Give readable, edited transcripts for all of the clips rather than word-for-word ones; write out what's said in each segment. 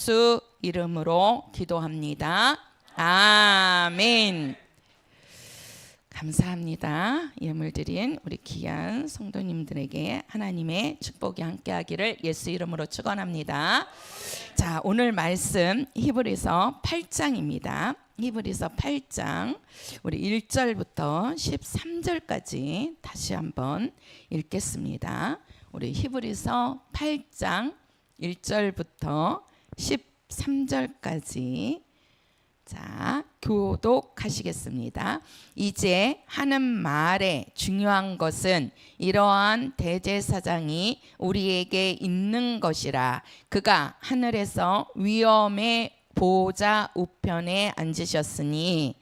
예수 이름으로 기도합니다. 아멘. 감사합니다. 예물 드린 우리 귀한 성도님들에게 하나님의 축복이 함께하기를 예수 이름으로 축원합니다. 자, 오늘 말씀 히브리서 8장입니다. 히브리서 8장 우리 1절부터 13절까지 다시 한번 읽겠습니다. 우리 히브리서 8장 1절부터 13절까지 자, 교독하시겠습니다. 이제 하는 말의 중요한 것은 이러한 대제사장이 우리에게 있는 것이라. 그가 하늘에서 위엄의 보좌 우편에 앉으셨으니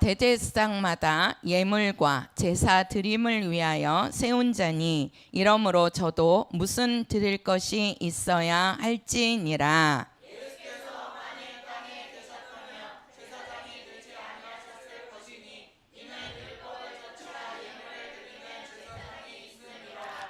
대제사장마다 예물과 제사 드림을 위하여 세운 자니 이러므로 저도 무슨 드릴 것이 있어야 할지니라.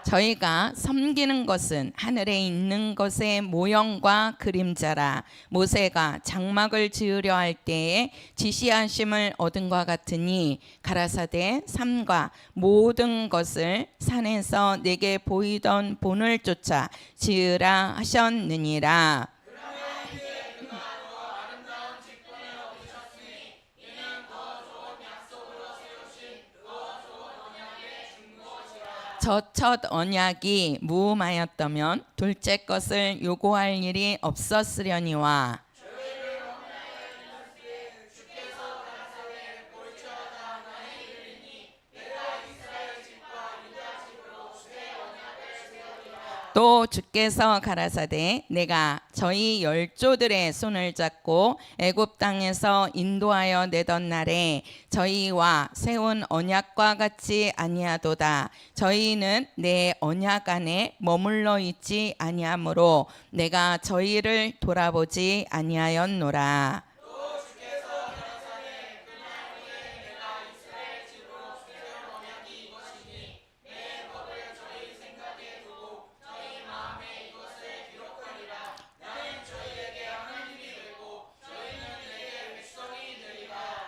저희가 섬기는 것은 하늘에 있는 것의 모형과 그림자라. 모세가 장막을 지으려 할 때에 지시하심을 얻은 것 같으니 가라사대 산과 모든 것을 산에서 내게 보이던 본을 쫓아 지으라 하셨느니라. 저 첫 언약이 무음하였다면 둘째 것을 요구할 일이 없었으려니와 또 주께서 가라사대 내가 저희 열조들의 손을 잡고 애굽 땅에서 인도하여 내던 날에 저희와 세운 언약과 같이 아니하도다. 저희는 내 언약 안에 머물러 있지 아니하므로 내가 저희를 돌아보지 아니하였노라.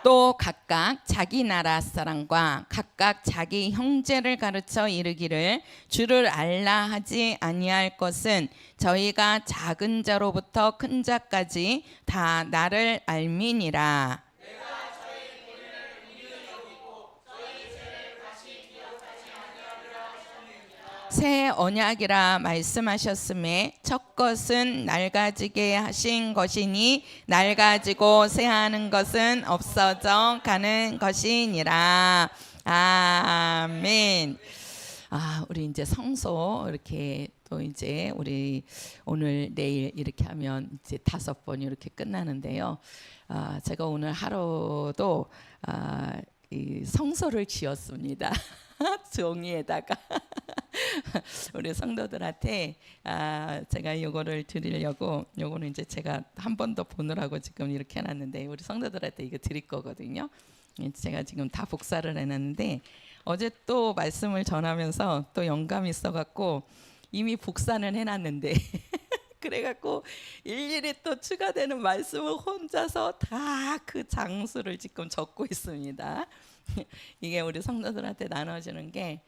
또 각각 자기 나라 사람과 각각 자기 형제를 가르쳐 이르기를 주를 알라 하지 아니할 것은 저희가 작은 자로부터 큰 자까지 다 나를 알미니라. 새 언약이라 말씀하셨음에 첫 것은 낡아지게 하신 것이니 낡아지고 새하는 것은 없어져 가는 것이니라. 아멘. 우리 이제 성소 이렇게 또 이제 우리 오늘 내일 이렇게 하면 이제 5번 이렇게 끝나는데요. 제가 오늘 하루도 이 성소를 지었습니다. 종이에다가 우리 성도들한테 제가 이거를 드리려고 요거는 이제 제가 한 번 더 보느라고 지금 이렇게 해놨는데 우리 성도들한테 이거 드릴 거거든요. 제가 지금 다 복사를 해놨는데 어제 또 말씀을 전하면서 또 영감이 있어갖고 이미 복사는 해놨는데 그래갖고 일일이 또 추가되는 말씀을 혼자서 다 그 장수를 지금 적고 있습니다. 이게 우리 성도들한테 나눠주는 게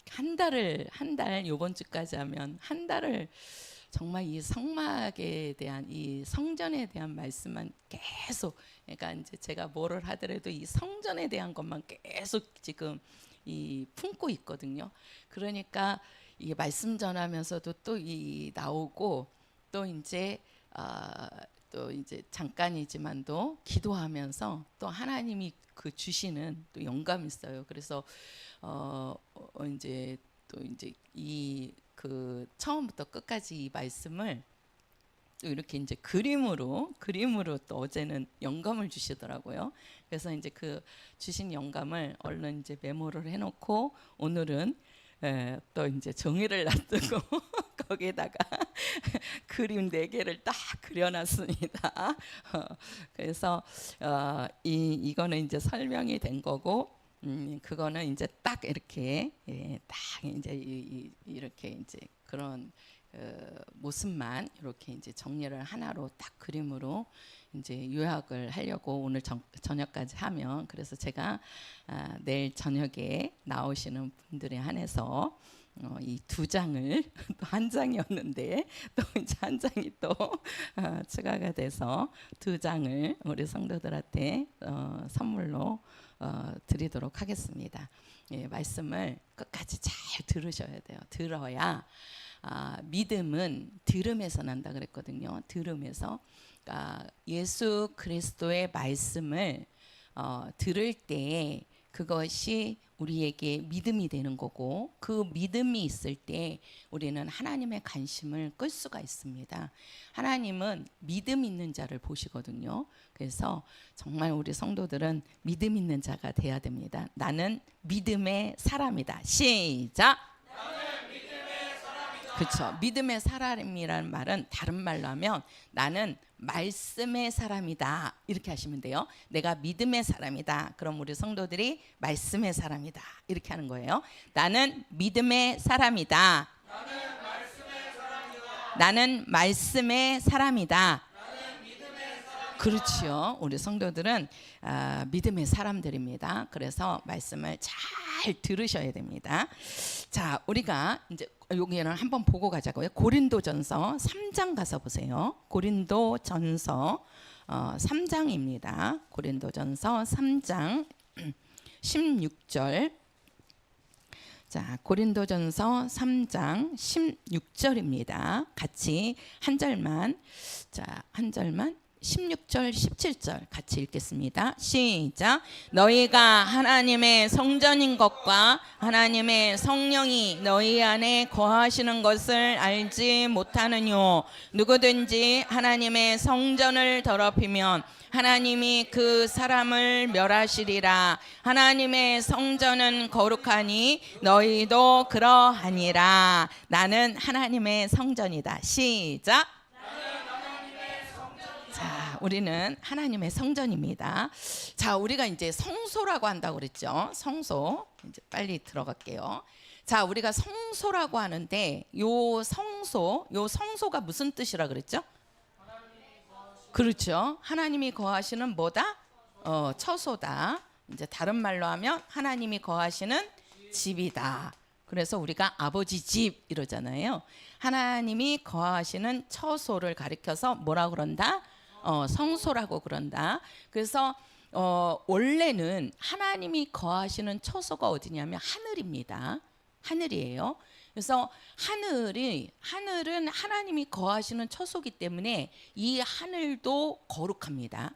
한 달 요번 주까지 하면 한 달을 정말 이 성막에 대한 이 성전에 대한 말씀만 계속 그러니까 이제 제가 뭐를 하더라도 이 성전에 대한 것만 계속 지금 이 품고 있거든요. 그러니까 이 말씀 전하면서도 또 이 나오고 또 이제 잠깐이지만도 기도하면서 또 하나님이 그 주시는 또 영감이 있어요. 그래서 이제 이 그 처음부터 끝까지 이 말씀을 또 이렇게 이제 그림으로 또 어제는 영감을 주시더라고요. 그래서 이제 그 주신 영감을 얼른 이제 메모를 해놓고 오늘은 또 이제 종이를 놔두고 거기에다가 그림 4개를 딱 그려놨습니다. 그래서 이거는 이제 설명이 된 거고 그거는 이제 딱 이렇게 딱 이제 이렇게 이제 그런 모습만 이렇게 이제 정리를 하나로 딱 그림으로 이제 요약을 하려고 오늘 저녁까지 하면, 그래서 제가 내일 저녁에 나오시는 분들에 한해서 이 두 장을 또 한 장이었는데 또 이제 한 장이 또 추가가 돼서 두 장을 우리 성도들한테 선물로 드리도록 하겠습니다. 예, 말씀을 끝까지 잘 들으셔야 돼요. 들어야 믿음은 들음에서 난다 그랬거든요. 들음에서. 그러니까 예수 그리스도의 말씀을 들을 때 그것이 우리에게 믿음이 되는 거고, 그 믿음이 있을 때 우리는 하나님의 관심을 끌 수가 있습니다. 하나님은 믿음 있는 자를 보시거든요. 그래서 정말 우리 성도들은 믿음 있는 자가 돼야 됩니다. 나는 믿음의 사람이다. 시작. 그렇죠. 믿음의 사람이라는 말은 다른 말로 하면 나는 말씀의 사람이다, 이렇게 하시면 돼요. 내가 믿음의 사람이다. 그럼 우리 성도들이 말씀의 사람이다, 이렇게 하는 거예요. 나는 믿음의 사람이다. 나는 말씀의 사람이다. 그렇지요. 우리 성도들은 믿음의 사람들입니다. 그래서 말씀을 잘 들으셔야 됩니다. 자, 우리가 이제 여기는 한번 보고 가자고요. 고린도전서 3장 가서 보세요. 고린도전서 3장입니다. 고린도전서 3장 16절. 자, 고린도전서 3장 16절입니다. 같이 한 절만, 자, 한 절만 16절 17절 같이 읽겠습니다. 시작. 너희가 하나님의 성전인 것과 하나님의 성령이 너희 안에 거하시는 것을 알지 못하느뇨. 누구든지 하나님의 성전을 더럽히면 하나님이 그 사람을 멸하시리라. 하나님의 성전은 거룩하니 너희도 그러하니라. 나는 하나님의 성전이다. 시작. 자, 우리는 하나님의 성전입니다. 자, 우리가 이제 성소라고 한다고 그랬죠. 성소. 이제 빨리 들어갈게요. 자, 우리가 성소라고 하는데 요 성소가 무슨 뜻이라 그랬죠? 그렇죠. 하나님이 거하시는 뭐다? 처소다. 이제 다른 말로 하면 하나님이 거하시는 집이다. 그래서 우리가 아버지 집 이러잖아요. 하나님이 거하시는 처소를 가리켜서 뭐라 그런다? 성소라고 그런다. 그래서 원래는 하나님이 거하시는 처소가 어디냐면 하늘입니다. 하늘이에요. 그래서 하늘은 하나님이 거하시는 처소이기 때문에 이 하늘도 거룩합니다.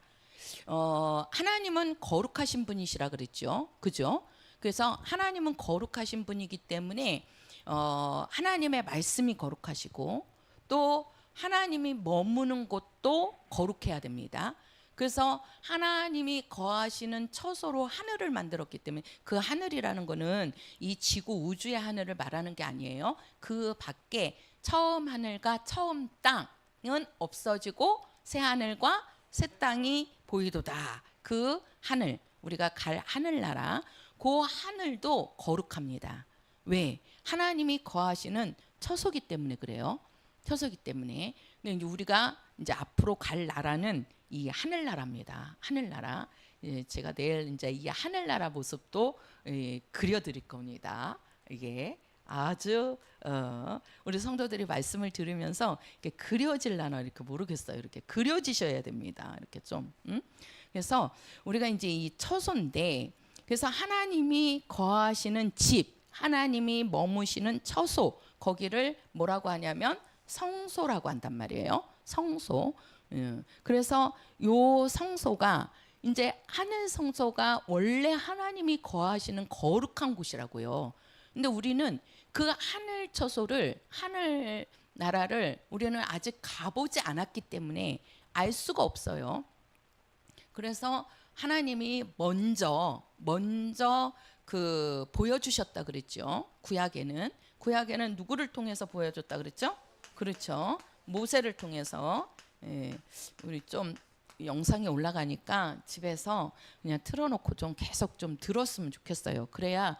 하나님은 거룩하신 분이시라 그랬죠. 그죠? 그래서 하나님은 거룩하신 분이기 때문에 하나님의 말씀이 거룩하시고 또 하나님이 머무는 곳도 거룩해야 됩니다. 그래서 하나님이 거하시는 처소로 하늘을 만들었기 때문에 그 하늘이라는 거는 이 지구 우주의 하늘을 말하는 게 아니에요. 그 밖에 처음 하늘과 처음 땅은 없어지고 새 하늘과 새 땅이 보이도다. 그 하늘, 우리가 갈 하늘나라, 그 하늘도 거룩합니다. 왜? 하나님이 거하시는 처소기 때문에 그래요. 처소기 때문에. 근데 이제 우리가 이제 앞으로 갈 나라는 이 하늘나라입니다. 하늘나라. 제가 내일 이제 이 하늘나라 모습도 그려드릴 겁니다. 이게 아주 우리 성도들이 말씀을 들으면서 이렇게 그려질라나 이렇게 모르겠어요. 이렇게 그려지셔야 됩니다. 이렇게 좀. 그래서 우리가 이제 이 처소인데, 그래서 하나님이 거하시는 집, 하나님이 머무시는 처소, 거기를 뭐라고 하냐면 성소라고 한단 말이에요. 성소. 그래서 요 성소가 이제 하늘 성소가 원래 하나님이 거하시는 거룩한 곳이라고요. 근데 우리는 그 하늘 처소를, 하늘 나라를 우리는 아직 가보지 않았기 때문에 알 수가 없어요. 그래서 하나님이 먼저 그 보여주셨다 그랬죠. 구약에는 누구를 통해서 보여줬다 그랬죠? 그렇죠. 모세를 통해서. 우리 좀 영상이 올라가니까 집에서 그냥 틀어놓고 좀 계속 좀 들었으면 좋겠어요. 그래야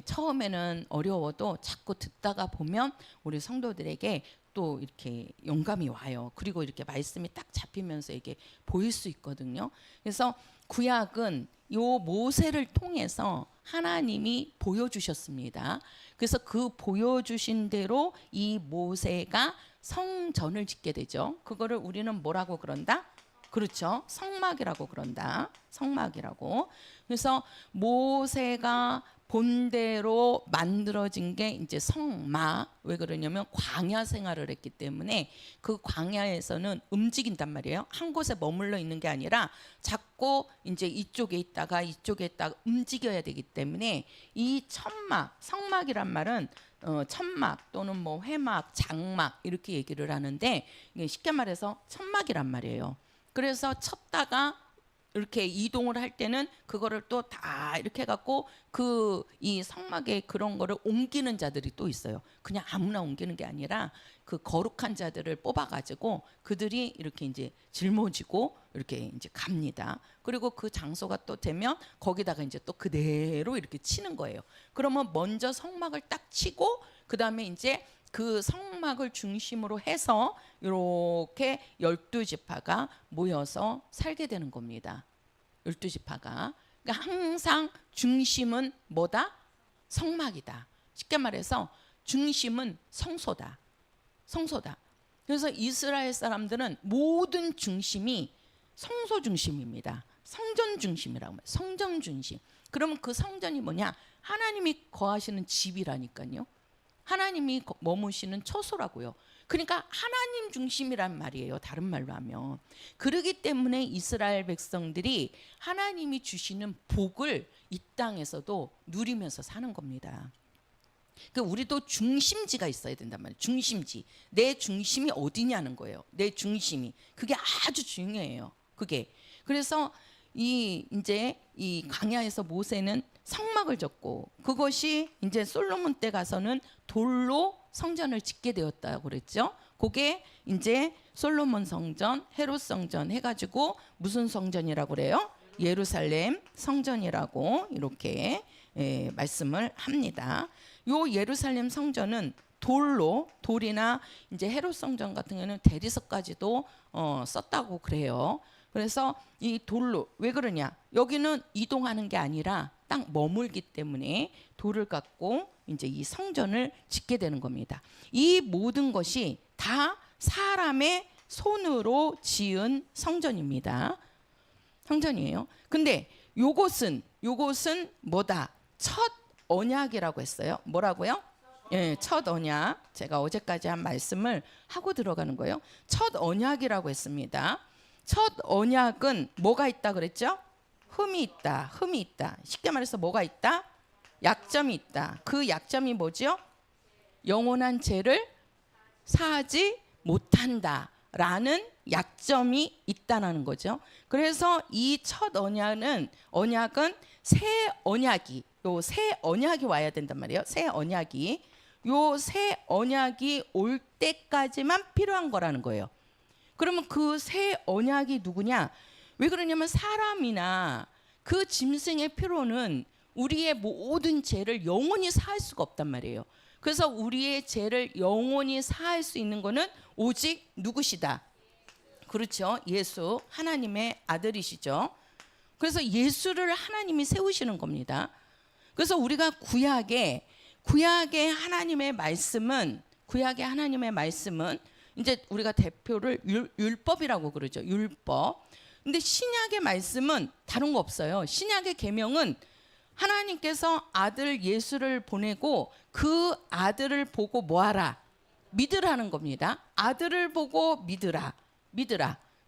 처음에는 어려워도 자꾸 듣다가 보면 우리 성도들에게 또 이렇게 영감이 와요. 그리고 이렇게 말씀이 딱 잡히면서 이게 보일 수 있거든요. 그래서 구약은 요 모세를 통해서 하나님이 보여주셨습니다. 그래서 그 보여주신 대로 이 모세가 성전을 짓게 되죠. 그거를 우리는 뭐라고 그런다? 그렇죠. 성막이라고 그런다. 성막이라고. 그래서 모세가 본대로 만들어진 게 이제 성막. 왜 그러냐면 광야 생활을 했기 때문에 그 광야에서는 움직인단 말이에요. 한 곳에 머물러 있는 게 아니라 자꾸 이제 이쪽에 있다가 이쪽에 있다가 움직여야 되기 때문에 이 천막, 성막이란 말은 천막 또는 뭐 회막, 장막 이렇게 얘기를 하는데 이게 쉽게 말해서 천막이란 말이에요. 그래서 쳤다가 이렇게 이동을 할 때는 그거를 또 다 이렇게 해갖고 그 이 성막에 그런 거를 옮기는 자들이 또 있어요. 그냥 아무나 옮기는 게 아니라 그 거룩한 자들을 뽑아가지고 그들이 이렇게 이제 짊어지고 이렇게 이제 갑니다. 그리고 그 장소가 또 되면 거기다가 이제 또 그대로 이렇게 치는 거예요. 그러면 먼저 성막을 딱 치고 그 다음에 이제 그 성막을 중심으로 해서 이렇게 12지파가 모여서 살게 되는 겁니다. 12지파가. 그러니까 항상 중심은 뭐다? 성막이다. 쉽게 말해서 중심은 성소다. 성소다. 그래서 이스라엘 사람들은 모든 중심이 성소 중심입니다. 성전 중심이라고 해요. 성전 중심. 그러면 그 성전이 뭐냐? 하나님이 거하시는 집이라니까요. 하나님이 머무시는 처소라고요. 그러니까 하나님 중심이란 말이에요. 다른 말로 하면. 그러기 때문에 이스라엘 백성들이 하나님이 주시는 복을 이 땅에서도 누리면서 사는 겁니다. 그러니까 우리도 중심지가 있어야 된단 말이에요. 중심지. 내 중심이 어디냐는 거예요. 내 중심이. 그게 아주 중요해요. 그게. 그래서 이제 이 광야에서 모세는 성막을 졌고 그것이 이제 솔로몬 때 가서는 돌로 성전을 짓게 되었다고 그랬죠. 그게 이제 솔로몬 성전, 헤롯 성전 해가지고 무슨 성전이라고 그래요? 예루살렘 성전이라고 이렇게 말씀을 합니다. 요 예루살렘 성전은 돌이나 이제 헤롯 성전 같은 경우는 대리석까지도 썼다고 그래요. 그래서 이 돌로 왜 그러냐? 여기는 이동하는 게 아니라 딱 머물기 때문에 돌을 갖고 이제 이 성전을 짓게 되는 겁니다. 이 모든 것이 다 사람의 손으로 지은 성전입니다. 성전이에요. 근데 요것은 뭐다? 첫 언약이라고 했어요. 뭐라고요? 예, 첫 언약. 제가 어제까지 한 말씀을 하고 들어가는 거예요. 첫 언약이라고 했습니다. 첫 언약은 뭐가 있다 그랬죠? 흠이 있다. 흠이 있다. 쉽게 말해서 뭐가 있다? 약점이 있다. 그 약점이 뭐죠? 영원한 죄를 사하지 못한다라는 약점이 있다는 거죠. 그래서 이 첫 언약은 새 언약이 새 언약이 와야 된단 말이에요. 새 언약이 새 언약이 올 때까지만 필요한 거라는 거예요. 그러면 그 새 언약이 누구냐? 왜 그러냐면 사람이나 그 짐승의 피로는 우리의 모든 죄를 영원히 사할 수가 없단 말이에요. 그래서 우리의 죄를 영원히 사할 수 있는 거는 오직 누구시다? 그렇죠. 예수, 하나님의 아들이시죠. 그래서 예수를 하나님이 세우시는 겁니다. 그래서 우리가 구약의 하나님의 말씀은 이제 우리가 대표를 율법이라고 그러죠. 율법. 근데 신약의 말씀은 다른 거 없어요. 신약의 계명은 하나님께서 아들 예수를 보내고 그 아들을 보고 뭐하라? 믿으라는 겁니다. 아들을 보고 믿으라.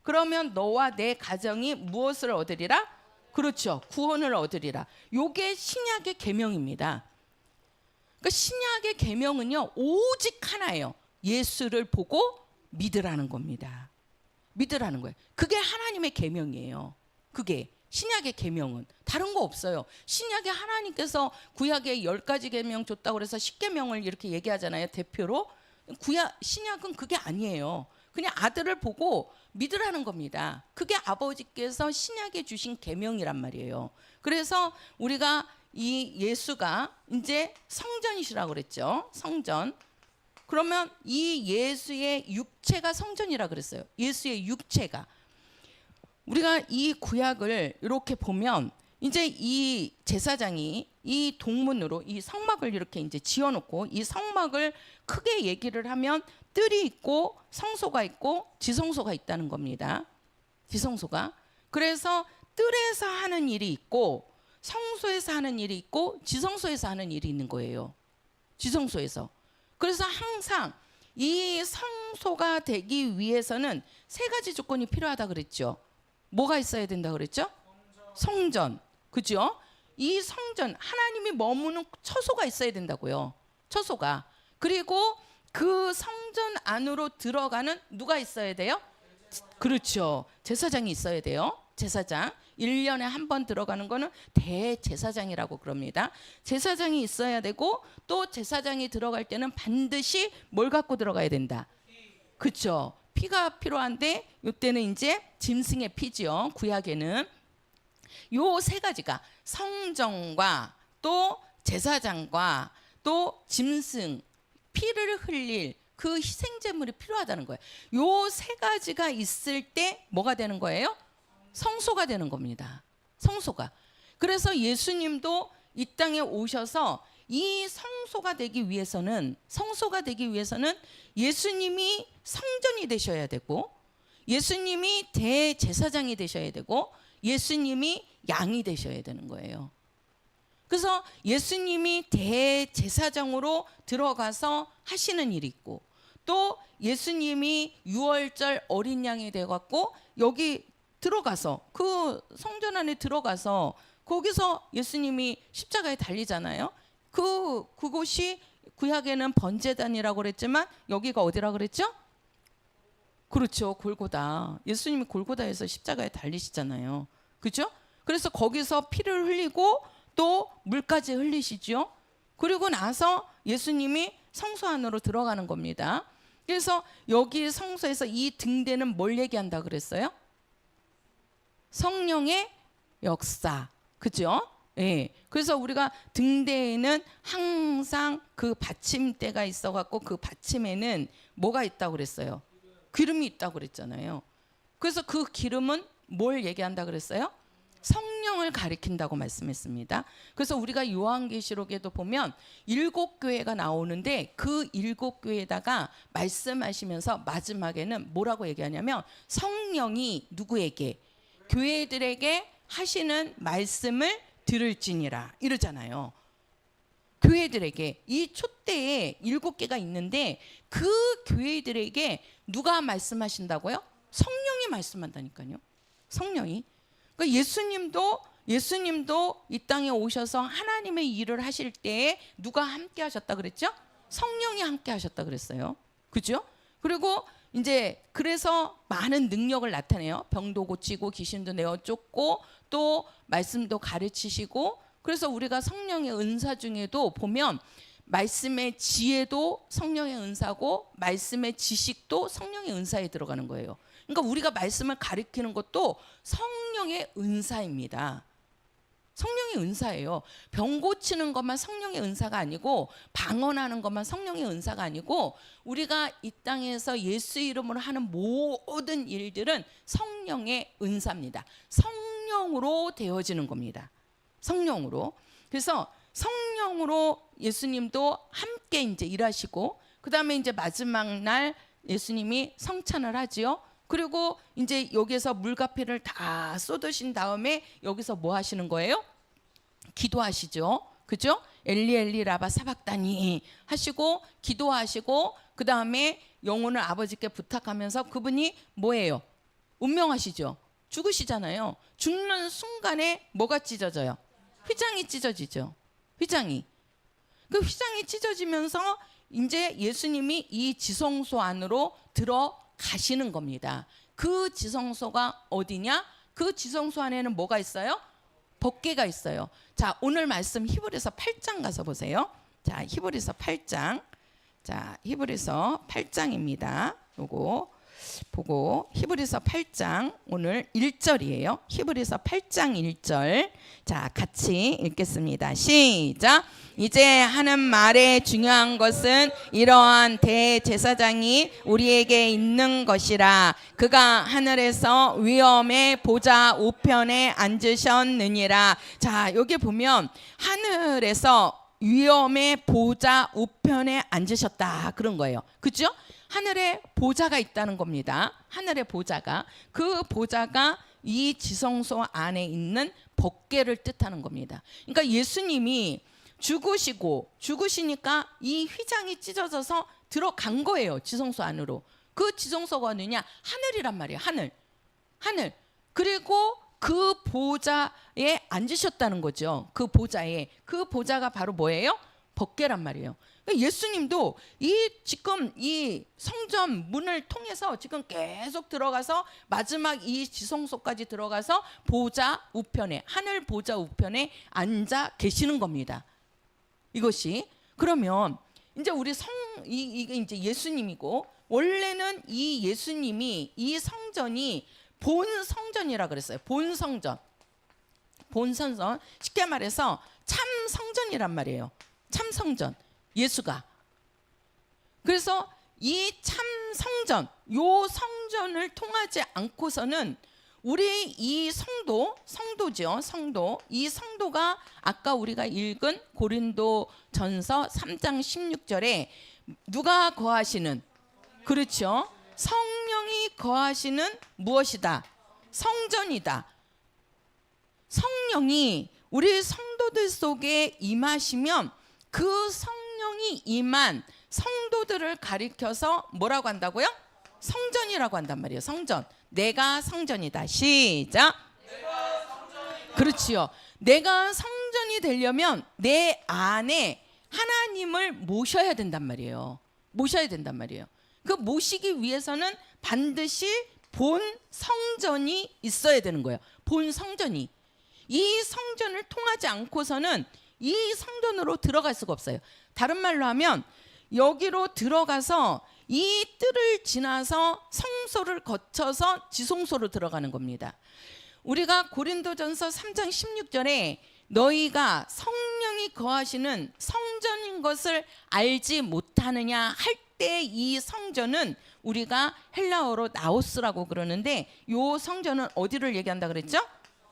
그러면 너와 내 가정이 무엇을 얻으리라? 그렇죠. 구원을 얻으리라. 요게 신약의 계명입니다. 그러니까 신약의 계명은요. 오직 하나예요. 예수를 보고 믿으라는 겁니다. 믿으라는 거예요. 그게 하나님의 계명이에요. 그게 신약의 계명은 다른 거 없어요. 신약에 하나님께서 구약에 10가지 계명 줬다고 그래서 10계명을 이렇게 얘기하잖아요. 대표로. 신약은 그게 아니에요. 그냥 아들을 보고 믿으라는 겁니다. 그게 아버지께서 신약에 주신 계명이란 말이에요. 그래서 우리가 이 예수가 이제 성전이시라고 그랬죠. 성전. 그러면 이 예수의 육체가 성전이라 그랬어요. 예수의 육체가. 우리가 이 구약을 이렇게 보면 이제 이 제사장이 이 동문으로 이 성막을 이렇게 이제 지어놓고 이 성막을 크게 얘기를 하면 뜰이 있고 성소가 있고 지성소가 있다는 겁니다. 지성소가. 그래서 뜰에서 하는 일이 있고 성소에서 하는 일이 있고 지성소에서 하는 일이 있는 거예요. 지성소에서. 그래서 항상 이 성소가 되기 위해서는 세 가지 조건이 필요하다 그랬죠. 뭐가 있어야 된다 그랬죠? 성전. 그죠? 이 성전, 하나님이 머무는 처소가 있어야 된다고요. 처소가. 그리고 그 성전 안으로 들어가는 누가 있어야 돼요? 그렇죠. 제사장이 있어야 돼요. 제사장. 1년에 한 번 들어가는 거는 대제사장이라고 그럽니다. 제사장이 있어야 되고 또 제사장이 들어갈 때는 반드시 뭘 갖고 들어가야 된다. 그렇죠. 피가 필요한데 이때는 이제 짐승의 피지요. 구약에는 요 세 가지가 성전과 또 제사장과 또 짐승 피를 흘릴 그 희생제물이 필요하다는 거예요. 요 세 가지가 있을 때 뭐가 되는 거예요? 성소가 되는 겁니다. 성소가. 그래서 예수님도 이 땅에 오셔서 이 성소가 되기 위해서는 예수님이 성전이 되셔야 되고 예수님이 대제사장이 되셔야 되고 예수님이 양이 되셔야 되는 거예요. 그래서 예수님이 대제사장으로 들어가서 하시는 일이 있고 또 예수님이 유월절 어린 양이 돼갖고 여기 들어가서 그 성전 안에 들어가서 거기서 예수님이 십자가에 달리잖아요. 그곳이 구약에는 번제단이라고 그랬지만 여기가 어디라고 그랬죠? 그렇죠. 골고다. 예수님이 골고다에서 십자가에 달리시잖아요. 그렇죠? 그래서 거기서 피를 흘리고 또 물까지 흘리시죠. 그리고 나서 예수님이 성소 안으로 들어가는 겁니다. 그래서 여기 성소에서 이 등대는 뭘 얘기한다 그랬어요? 성령의 역사. 그죠? 예. 그래서 우리가 등대에는 항상 그 받침대가 있어 갖고 그 받침에는 뭐가 있다고 그랬어요? 기름이 있다고 그랬잖아요. 그래서 그 기름은 뭘 얘기한다 그랬어요? 성령을 가리킨다고 말씀했습니다. 그래서 우리가 요한계시록에도 보면 7교회가 나오는데 그 7교회에다가 말씀하시면서 마지막에는 뭐라고 얘기하냐면 성령이 누구에게? 교회들에게 하시는 말씀을 들을지니라 이러잖아요. 교회들에게 이 촛대에 7개가 있는데 그 교회들에게 누가 말씀하신다고요? 성령이 말씀한다니까요. 성령이. 그러니까 예수님도 이 땅에 오셔서 하나님의 일을 하실 때에 누가 함께 하셨다 그랬죠? 성령이 함께 하셨다 그랬어요. 그죠? 그리고 이제 그래서 많은 능력을 나타내요. 병도 고치고 귀신도 내어 쫓고 또 말씀도 가르치시고 그래서 우리가 성령의 은사 중에도 보면 말씀의 지혜도 성령의 은사고 말씀의 지식도 성령의 은사에 들어가는 거예요. 그러니까 우리가 말씀을 가르치는 것도 성령의 은사입니다. 성령의 은사예요. 병 고치는 것만 성령의 은사가 아니고 방언하는 것만 성령의 은사가 아니고 우리가 이 땅에서 예수 이름으로 하는 모든 일들은 성령의 은사입니다. 성령으로 되어지는 겁니다. 성령으로. 그래서 성령으로 예수님도 함께 이제 일하시고 그다음에 이제 마지막 날 예수님이 성찬을 하지요. 그리고 이제 여기서 물과 피를 다 쏟으신 다음에 여기서 뭐 하시는 거예요? 기도하시죠. 그죠? 엘리 엘리 라바 사박다니 하시고 기도하시고 그다음에 영혼을 아버지께 부탁하면서 그분이 뭐예요? 운명하시죠. 죽으시잖아요. 죽는 순간에 뭐가 찢어져요? 휘장이 찢어지죠. 휘장이. 그 휘장이 찢어지면서 이제 예수님이 이 지성소 안으로 들어가시는 겁니다. 그 지성소가 어디냐? 그 지성소 안에는 뭐가 있어요? 법궤가 있어요. 자, 오늘 말씀 히브리서 8장 가서 보세요. 자, 히브리서 8장. 자, 히브리서 8장입니다. 요거 보고 히브리서 8장 오늘 1절이에요. 히브리서 8장 1절. 자, 같이 읽겠습니다. 시작. 이제 하는 말의 중요한 것은 이러한 대제사장이 우리에게 있는 것이라. 그가 하늘에서 위엄의 보좌 우편에 앉으셨느니라. 자, 여기 보면 하늘에서 위엄의 보좌 우편에 앉으셨다 그런 거예요. 그죠? 하늘에 보좌가 있다는 겁니다. 하늘의 보좌가, 그 보좌가 이 지성소 안에 있는 법궤를 뜻하는 겁니다. 그러니까 예수님이 죽으시니까 이 휘장이 찢어져서 들어간 거예요. 지성소 안으로. 그 지성소가 어느냐? 하늘이란 말이에요. 하늘. 그리고 그 보좌에 앉으셨다는 거죠. 그 보좌가 바로 뭐예요? 법궤란 말이에요. 예수님도 지금 이 성전 문을 통해서 지금 계속 들어가서 마지막 이 지성소까지 들어가서 보좌 우편에, 하늘 보좌 우편에 앉아 계시는 겁니다. 이것이 그러면 이제 이게 이제 예수님이고, 원래는 이 예수님이 이 성전이 본 성전이라 그랬어요. 본 성전. 쉽게 말해서 참 성전이란 말이에요. 참 성전. 예수가. 그래서 이 참 성전, 요 성전을 통하지 않고서는 우리 이 성도죠. 이 성도가 아까 우리가 읽은 고린도전서 3장 16절에 누가 거하시는, 그렇죠? 성령이 거하시는 무엇이다? 성전이다. 성령이 우리 성도들 속에 임하시면 그 성령이 임한 성도들을 가리켜서 뭐라고 한다고요? 성전이라고 한단 말이에요. 성전. 내가 성전이다. 시작. 그렇지요. 내가 성전이 되려면 내 안에 하나님을 모셔야 된단 말이에요. 그 모시기 위해서는 반드시 본 성전이 있어야 되는 거예요. 본 성전이. 이 성전을 통하지 않고서는 이 성전으로 들어갈 수가 없어요. 다른 말로 하면 여기로 들어가서 이 뜰을 지나서 성소를 거쳐서 지성소로 들어가는 겁니다. 우리가 고린도전서 3장 16절에 너희가 성령이 거하시는 성전인 것을 알지 못하느냐 할 때 이 성전은 우리가 헬라어로 나오스라고 그러는데, 요 성전은 어디를 얘기한다 그랬죠?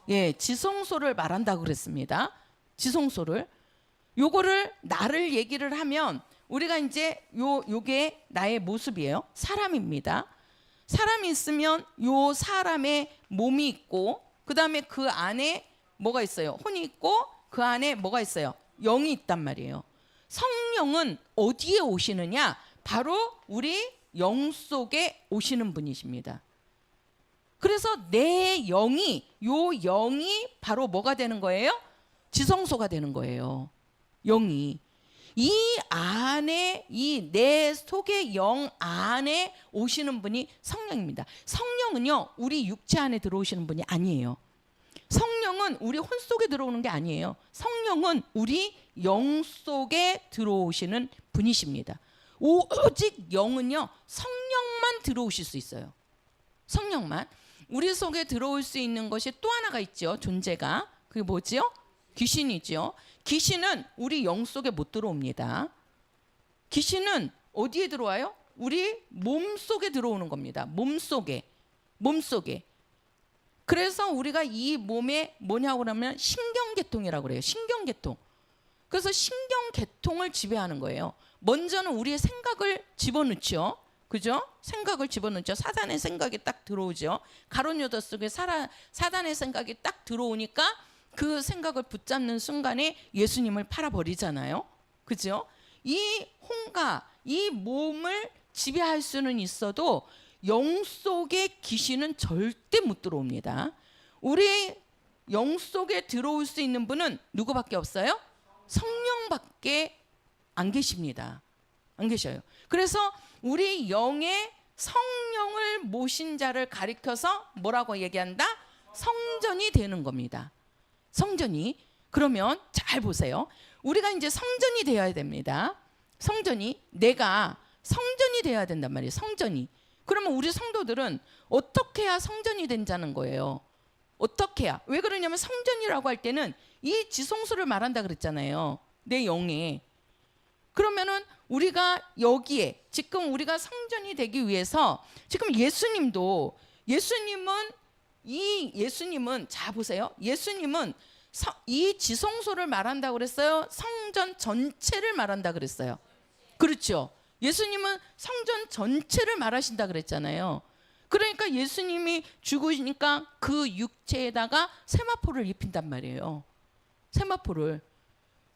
예, 지성소를 말한다고 그랬습니다. 지성소를. 요거를 나를 얘기를 하면 우리가 이제 요게 나의 모습이에요. 사람입니다. 사람이 있으면 요 사람의 몸이 있고, 그다음에 그 안에 뭐가 있어요? 혼이 있고, 그 안에 뭐가 있어요? 영이 있단 말이에요. 성령은 어디에 오시느냐? 바로 우리 영 속에 오시는 분이십니다. 그래서 내 영이, 요 영이 바로 뭐가 되는 거예요? 지성소가 되는 거예요. 영이. 이 안에, 이 내 속의 영 안에 오시는 분이 성령입니다. 성령은요, 우리 육체 안에 들어오시는 분이 아니에요. 성령은 우리 혼 속에 들어오는 게 아니에요. 성령은 우리 영 속에 들어오시는 분이십니다. 오직 영은요, 성령만 들어오실 수 있어요. 성령만. 우리 속에 들어올 수 있는 것이 또 하나가 있죠. 존재가. 그게 뭐지요? 귀신이죠. 귀신은 우리 영 속에 못 들어옵니다. 귀신은 어디에 들어와요? 우리 몸 속에 들어오는 겁니다. 몸 속에. 그래서 우리가 이 몸에 뭐냐고 그러면 신경계통이라고 그래요. 신경계통. 그래서 신경계통을 지배하는 거예요. 먼저는 우리의 생각을 집어넣죠. 그죠? 생각을 집어넣죠. 사단의 생각이 딱 들어오죠. 가룟유다 속에 사단의 생각이 딱 들어오니까 그 생각을 붙잡는 순간에 예수님을 팔아버리잖아요. 그죠? 이 혼과 이 몸을 지배할 수는 있어도 영 속의 귀신은 절대 못 들어옵니다. 우리 영 속에 들어올 수 있는 분은 누구밖에 없어요? 성령밖에 안 계십니다. 안 계셔요. 그래서 우리 영의 성령을 모신 자를 가리켜서 뭐라고 얘기한다? 성전이 되는 겁니다. 성전이. 그러면 잘 보세요. 우리가 이제 성전이 되어야 됩니다. 내가 성전이 되어야 된단 말이에요. 성전이. 그러면 우리 성도들은 어떻게 해야 성전이 된다는 거예요. 어떻게 해야? 왜 그러냐면 성전이라고 할 때는 이 지성소를 말한다 그랬잖아요. 내 영에. 그러면은 우리가 여기에 지금 우리가 성전이 되기 위해서 지금 예수님은 자 보세요. 예수님은 이 지성소를 말한다 그랬어요. 성전 전체를 말한다 그랬어요. 그렇죠. 예수님은 성전 전체를 말하신다 그랬잖아요. 그러니까 예수님이 죽으니까 그 육체에다가 세마포를 입힌단 말이에요. 세마포를.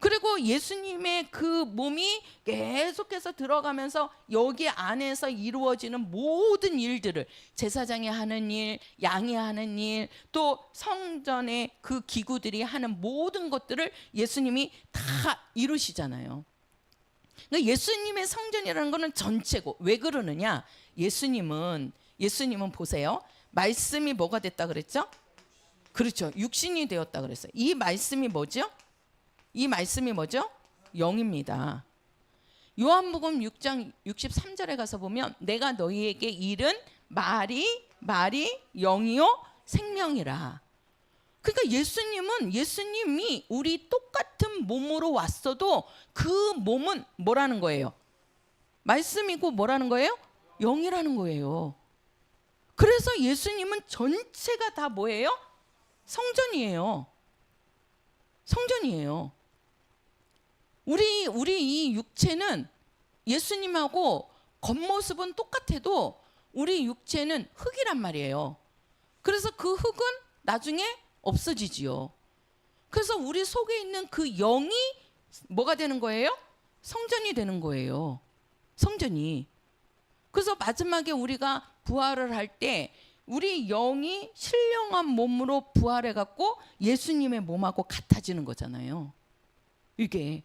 그리고 예수님의 그 몸이 계속해서 들어가면서 여기 안에서 이루어지는 모든 일들을, 제사장이 하는 일, 양이 하는 일, 또 성전의 그 기구들이 하는 모든 것들을 예수님이 다 이루시잖아요. 그러니까 예수님의 성전이라는 것은 전체고. 왜 그러느냐? 예수님은 보세요. 말씀이 뭐가 됐다 그랬죠? 그렇죠. 육신이 되었다 그랬어요. 이 말씀이 뭐죠? 영입니다. 요한복음 6장 63절에 가서 보면 내가 너희에게 이른 말이 영이요 생명이라. 그러니까 예수님이 우리 똑같은 몸으로 왔어도 그 몸은 뭐라는 거예요? 말씀이고 뭐라는 거예요? 영이라는 거예요. 그래서 예수님은 전체가 다 뭐예요? 성전이에요. 우리 이 육체는 예수님하고 겉모습은 똑같아도 우리 육체는 흙이란 말이에요. 그래서 그 흙은 나중에 없어지지요. 그래서 우리 속에 있는 그 영이 뭐가 되는 거예요? 성전이 되는 거예요. 성전이. 그래서 마지막에 우리가 부활을 할 때 우리 영이 신령한 몸으로 부활해 갖고 예수님의 몸하고 같아지는 거잖아요. 이게.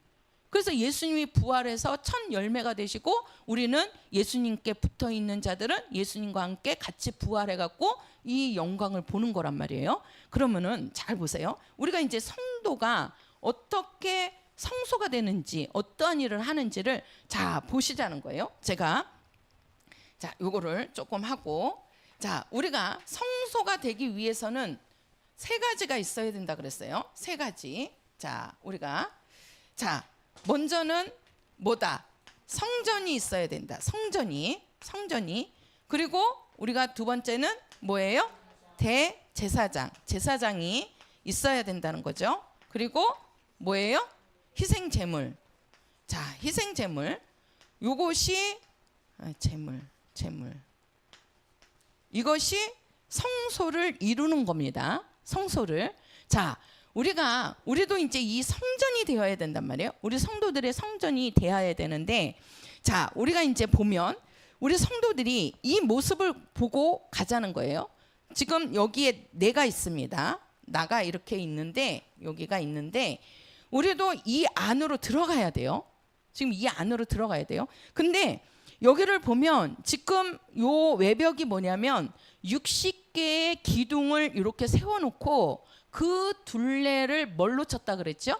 그래서 예수님이 부활해서 첫 열매가 되시고 우리는 예수님께 붙어 있는 자들은 예수님과 함께 같이 부활해 갖고 이 영광을 보는 거란 말이에요. 그러면은 잘 보세요. 우리가 이제 성도가 어떻게 성소가 되는지, 어떠한 일을 하는지를 자 보시자는 거예요. 제가 요거를 조금 하고, 우리가 성소가 되기 위해서는 세 가지가 있어야 된다 그랬어요. 세 가지. 우리가 먼저는 뭐다? 성전이 있어야 된다. 성전이. 그리고 우리가 두 번째는 뭐예요? 제사장이 있어야 된다는 거죠. 그리고 뭐예요? 희생제물. 희생제물. 요것이 제물. 이것이 성소를 이루는 겁니다. 성소를. 우리도 이제 이 성전이 되어야 된단 말이에요. 우리 성도들의 성전이 되어야 되는데, 우리가 이제 보면 우리 성도들이 이 모습을 보고 가자는 거예요. 지금 여기에 내가 있습니다. 나가 이렇게 있는데, 여기가 있는데, 우리도 이 안으로 들어가야 돼요. 지금 이 안으로 들어가야 돼요. 근데 여기를 보면 지금 요 외벽이 뭐냐면 60개의 기둥을 이렇게 세워놓고 그 둘레를 뭘로 쳤다 그랬죠?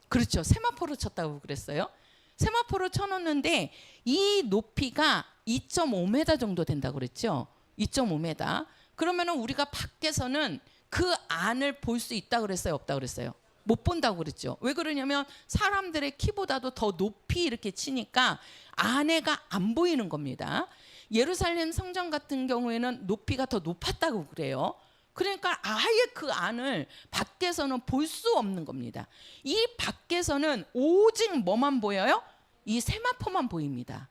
그렇죠. 세마포로 쳤다고 그랬어요. 세마포로 쳐놓는데 이 높이가 2.5m 정도 된다고 그랬죠. 2.5m. 그러면은 우리가 밖에서는 그 안을 볼 수 있다 그랬어요? 없다 그랬어요? 못 본다고 그랬죠. 왜 그러냐면 사람들의 키보다도 더 높이 이렇게 치니까 안에가 안 보이는 겁니다. 예루살렘 성전 같은 경우에는 높이가 더 높았다고 그래요. 그러니까 아예 그 안을 밖에서는 볼 수 없는 겁니다. 이 밖에서는 오직 뭐만 보여요? 이 세마포만 보입니다.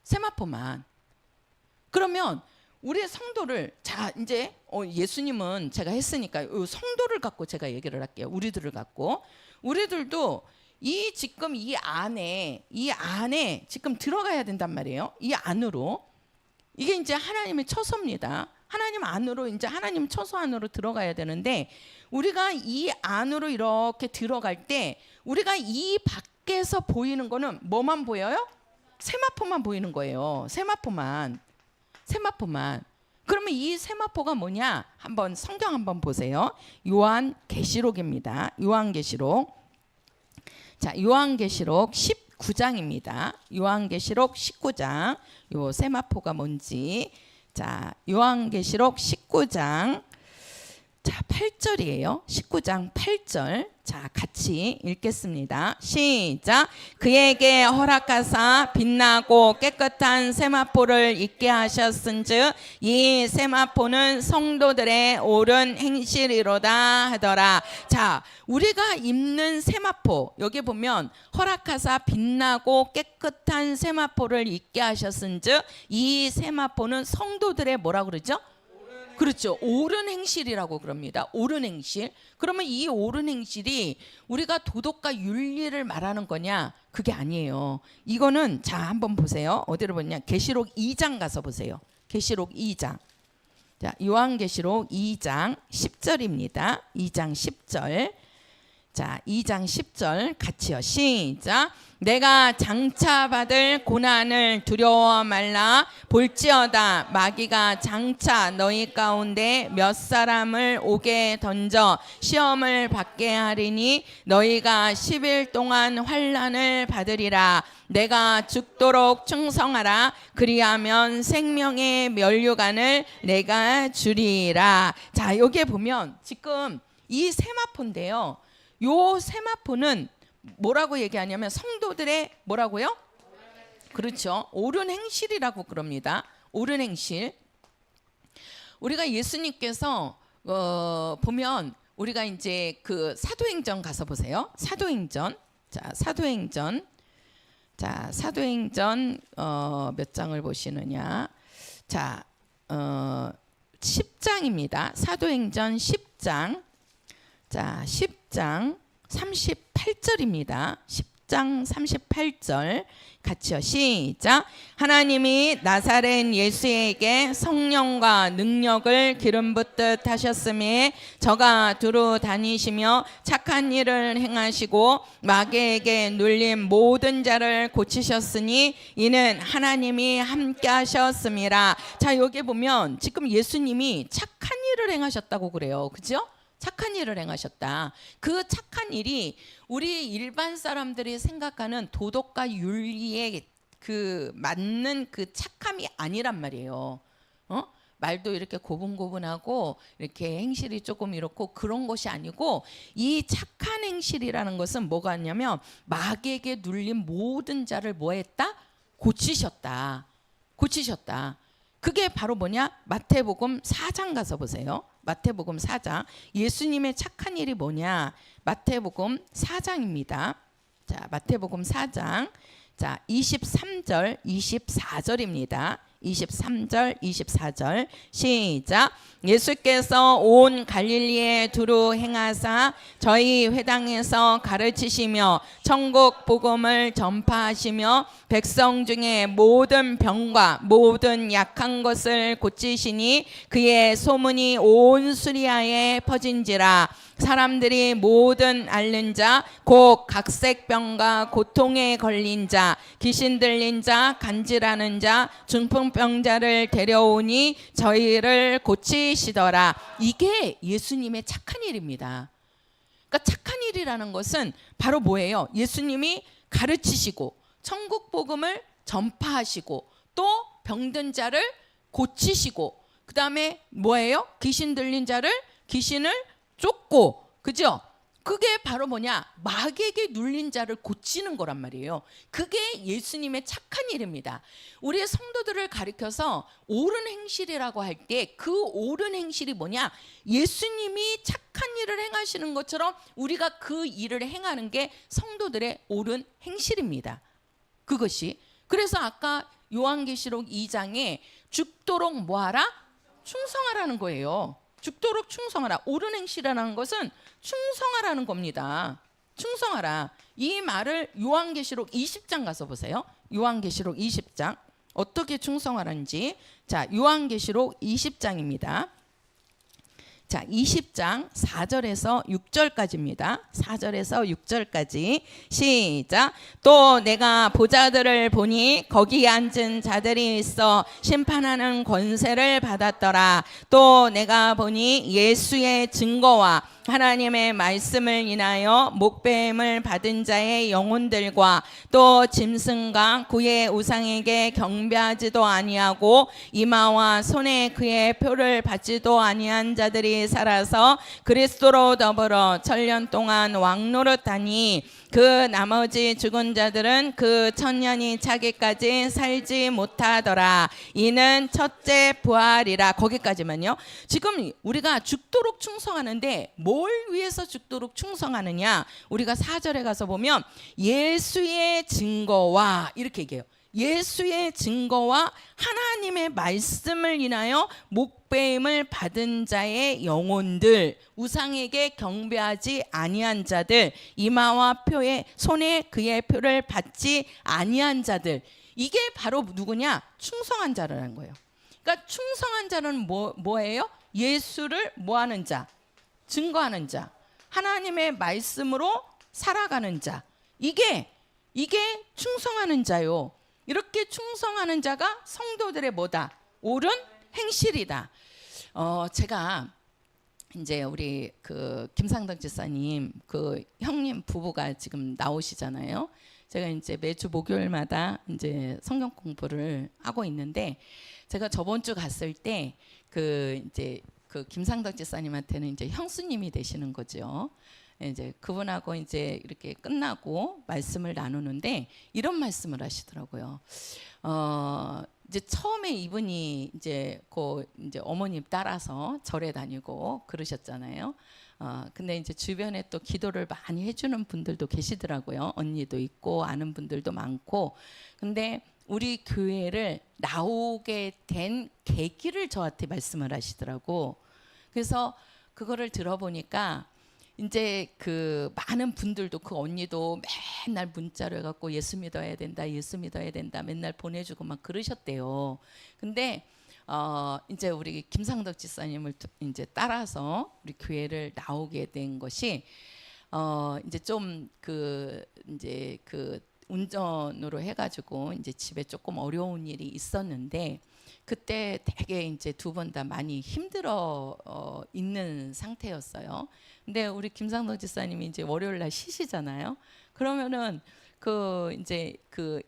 세마포만. 그러면 우리 성도를 이제 예수님은 제가 했으니까 성도를 갖고 제가 얘기를 할게요. 우리들을 갖고. 우리들도 지금 이 안에 지금 들어가야 된단 말이에요. 이 안으로. 이게 이제 하나님의 처소입니다. 하나님 안으로, 이제 하나님 처소 안으로 들어가야 되는데, 우리가 이 안으로 이렇게 들어갈 때 우리가 이 밖에서 보이는 거는 뭐만 보여요? 세마포만 보이는 거예요. 세마포만. 그러면 이 세마포가 뭐냐? 한번 성경 한번 보세요. 요한계시록입니다. 요한계시록 19장입니다. 요한계시록 19장. 요 세마포가 뭔지 자, 요한계시록 19장 자, 8절이에요. 19장 8절. 자, 같이 읽겠습니다. 시작. 그에게 허락하사 빛나고 깨끗한 세마포를 입게 하셨은즉 이 세마포는 성도들의 옳은 행실이로다 하더라. 자, 우리가 입는 세마포, 여기 보면 허락하사 빛나고 깨끗한 세마포를 입게 하셨은즉 이 세마포는 성도들의 뭐라 그러죠? 그렇죠. 옳은 행실이라고 그럽니다. 옳은 행실. 그러면 이 옳은 행실이 우리가 도덕과 윤리를 말하는 거냐? 그게 아니에요. 이거는 자, 한번 보세요. 어디로 보냐? 계시록 2장 가서 보세요. 계시록 2장. 자, 요한계시록 2장 10절입니다. 2장 10절. 자, 2장 10절 같이요. 시작. 내가 장차 받을 고난을 두려워 말라. 볼지어다 마귀가 장차 너희 가운데 몇 사람을 오게 던져 시험을 받게 하리니 너희가 10일 동안 환난을 받으리라. 내가 죽도록 충성하라. 그리하면 생명의 면류관을 내가 주리라. 자, 여기에 보면 지금 이 세마포인데요. 요 세마포는 뭐라고 얘기하냐면 성도들의 뭐라고요? 그렇죠. 옳은 행실이라고 그럽니다. 옳은 행실. 우리가 예수님께서 보면 우리가 이제 그 사도행전 가서 보세요. 사도행전. 자, 사도행전. 자, 사도행전 몇 장을 보시느냐? 자, 10장입니다. 사도행전 10장. 자, 10장 38절입니다. 10장 38절 같이요. 시작. 하나님이 나사렛 예수에게 성령과 능력을 기름 붓듯 하셨음에 저가 두루 다니시며 착한 일을 행하시고 마귀에게 눌린 모든 자를 고치셨으니 이는 하나님이 함께 하셨음이라. 자, 여기 보면 지금 예수님이 착한 일을 행하셨다고 그래요. 그죠? 착한 일을 행하셨다. 그 착한 일이 우리 일반 사람들이 생각하는 도덕과 윤리에 그 맞는 그 착함이 아니란 말이에요. 말도 이렇게 고분고분하고 이렇게 행실이 조금 이렇고 그런 것이 아니고 이 착한 행실이라는 것은 뭐가 있냐면 마귀에게 눌린 모든 자를 뭐 했다? 고치셨다. 고치셨다. 그게 바로 뭐냐? 마태복음 4장 가서 보세요. 마태복음 4장. 예수님의 착한 일이 뭐냐? 마태복음 4장입니다. 자, 마태복음 4장. 자, 23절, 24절입니다. 23절, 24절 시작. 예수께서 온 갈릴리에 두루 행하사 저희 회당에서 가르치시며 천국 복음을 전파하시며 백성 중에 모든 병과 모든 약한 것을 고치시니 그의 소문이 온 수리아에 퍼진지라. 사람들이 모든 앓는 자 곧 각색병과 고통에 걸린 자 귀신 들린 자 간질하는 자 중풍병자를 데려오니 저희를 고치시더라. 이게 예수님의 착한 일입니다. 그러니까 착한 일이라는 것은 바로 뭐예요? 예수님이 가르치시고 천국 복음을 전파하시고 또 병든 자를 고치시고 그 다음에 뭐예요? 귀신 들린 자를 귀신을 쫓고, 그죠? 그게 바로 뭐냐? 마귀에게 눌린 자를 고치는 거란 말이에요. 그게 예수님의 착한 일입니다. 우리의 성도들을 가리켜서 옳은 행실이라고 할 때 그 옳은 행실이 뭐냐? 예수님이 착한 일을 행하시는 것처럼 우리가 그 일을 행하는 게 성도들의 옳은 행실입니다. 그것이. 그래서 아까 요한계시록 2장에 죽도록 뭐하라? 충성하라는 거예요. 죽도록 충성하라. 옳은 행실이라는 것은 충성하라는 겁니다. 충성하라. 이 말을 요한계시록 20장 가서 보세요. 요한계시록 20장 어떻게 충성하라는지. 자, 요한계시록 20장입니다. 자, 20장 4절에서 6절까지입니다. 4절에서 6절까지 시작. 또 내가 보좌들을 보니 거기 앉은 자들이 있어 심판하는 권세를 받았더라. 또 내가 보니 예수의 증거와 하나님의 말씀을 인하여 목배임을 받은 자의 영혼들과 또 짐승과 그의 우상에게 경배하지도 아니하고 이마와 손에 그의 표를 받지도 아니한 자들이 살아서 그리스도로 더불어 천년 동안 왕노릇하니 그 나머지 죽은 자들은 그 천년이 차기까지 살지 못하더라. 이는 첫째 부활이라. 거기까지만요. 지금 우리가 죽도록 충성하는데 뭘 위해서 죽도록 충성하느냐? 우리가 4절에 가서 보면 예수의 증거와 이렇게 얘기해요. 예수의 증거와 하나님의 말씀을 인하여 목배임을 받은 자의 영혼들, 우상에게 경배하지 아니한 자들, 이마와 표에 손에 그의 표를 받지 아니한 자들, 이게 바로 누구냐? 충성한 자라는 거예요. 그러니까 충성한 자는 뭐예요? 예수를 뭐하는 자? 증거하는 자, 하나님의 말씀으로 살아가는 자, 이게 충성하는 자요. 이렇게 충성하는 자가 성도들의 뭐다? 옳은 행실이다. 제가 이제 우리 그 김상덕 지사님 그 형님 부부가 지금 나오시잖아요. 제가 이제 매주 목요일마다 이제 성경 공부를 하고 있는데, 제가 저번 주 갔을 때 그 이제 그 김상덕 지사님한테는 이제 형수님이 되시는 거죠. 이제 그분하고 이제 이렇게 끝나고 말씀을 나누는데 이런 말씀을 하시더라고요. 이제 처음에 이분이 이제 이제 어머님 따라서 절에 다니고 그러셨잖아요. 근데 이제 주변에 또 기도를 많이 해주는 분들도 계시더라고요. 언니도 있고 아는 분들도 많고. 근데 우리 교회를 나오게 된 계기를 저한테 말씀을 하시더라고. 그래서 그거를 들어보니까 이제 그 많은 분들도, 그 언니도 맨날 문자로 해갖고 예수 믿어야 된다, 예수 믿어야 된다 맨날 보내주고 막 그러셨대요. 근데 이제 우리 김상덕 지사님을 이제 따라서 우리 교회를 나오게 된 것이 이제 좀 이제 운전으로 해가지고 이제 집에 조금 어려운 일이 있었는데, 그때 되게 이제 두 분 다 많이 힘들어 있는 상태였어요. 근데 우리 김상덕 지사님이 이제 월요일 날 쉬시잖아요. 그러면은 이제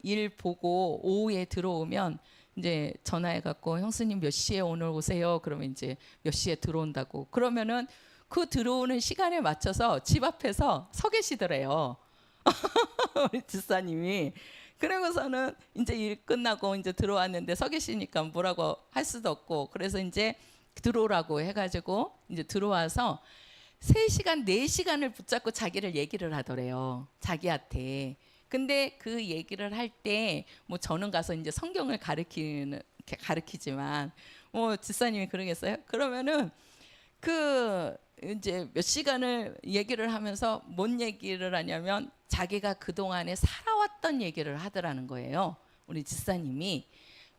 일 보고 오후에 들어오면 이제 전화해 갖고 형수님 몇 시에 오늘 오세요. 그러면 이제 몇 시에 들어온다고. 그러면은 그 들어오는 시간에 맞춰서 집 앞에서 서 계시더래요. 우리 지사님이. 그러고서는 이제 일 끝나고 이제 들어왔는데 서 계시니까 뭐라고 할 수도 없고, 그래서 이제 들어오라고 해가지고 이제 들어와서 3시간, 4시간을 붙잡고 자기를 얘기를 하더래요. 자기한테. 근데 그 얘기를 할 때 뭐 저는 가서 이제 성경을 가르치지만 뭐 지사님이 그러겠어요? 그러면은 이제 몇 시간을 얘기를 하면서 뭔 얘기를 하냐면 자기가 그동안에 살아왔던 얘기를 하더라는 거예요. 우리 지사님이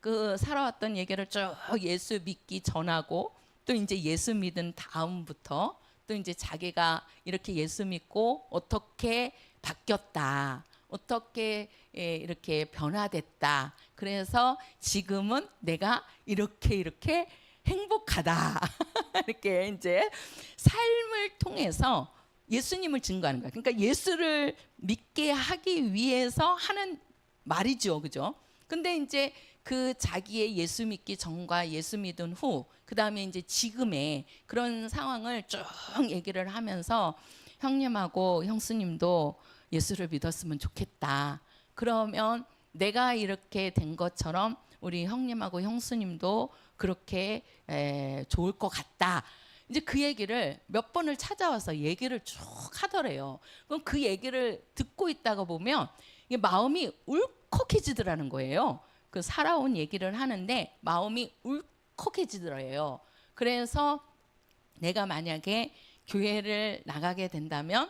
그 살아왔던 얘기를 쭉 예수 믿기 전하고, 또 이제 예수 믿은 다음부터 또 이제 자기가 이렇게 예수 믿고 어떻게 바뀌었다, 어떻게 이렇게 변화됐다, 그래서 지금은 내가 이렇게 행복하다 이렇게 이제 삶을 통해서 예수님을 증거하는 거야. 그러니까 예수를 믿게 하기 위해서 하는 말이죠, 그죠? 근데 이제 그 자기의 예수 믿기 전과 예수 믿은 후, 그 다음에 이제 지금의 그런 상황을 쭉 얘기를 하면서 형님하고 형수님도 예수를 믿었으면 좋겠다. 그러면 내가 이렇게 된 것처럼 우리 형님하고 형수님도 그렇게 좋을 것 같다. 이제 그 얘기를 몇 번을 찾아와서 얘기를 쭉 하더래요. 그럼 그 얘기를 듣고 있다가 보면 마음이 울컥해지더라는 거예요. 그 살아온 얘기를 하는데 마음이 울컥해지더래요. 그래서 내가 만약에 교회를 나가게 된다면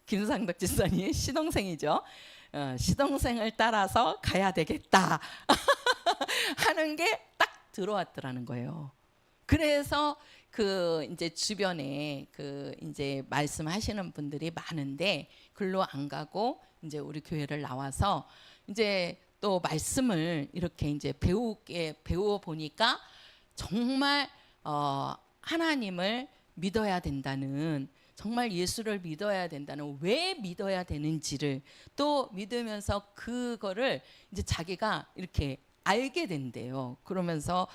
김상덕 지사님 시동생이죠. 시동생을 따라서 가야 되겠다 하는 게 딱 들어왔더라는 거예요. 그래서 이제 주변에 이제 말씀하시는 분들이 많은데 글로 안 가고 이제 우리 교회를 나와서 이제 또 말씀을 이렇게 이제 배워 보니까 정말 하나님을 믿어야 된다는, 정말 예수를 믿어야 된다는, 왜 믿어야 되는지를 또 믿으면서 그거를 이제 자기가 이렇게 알게 된대요. 그러면서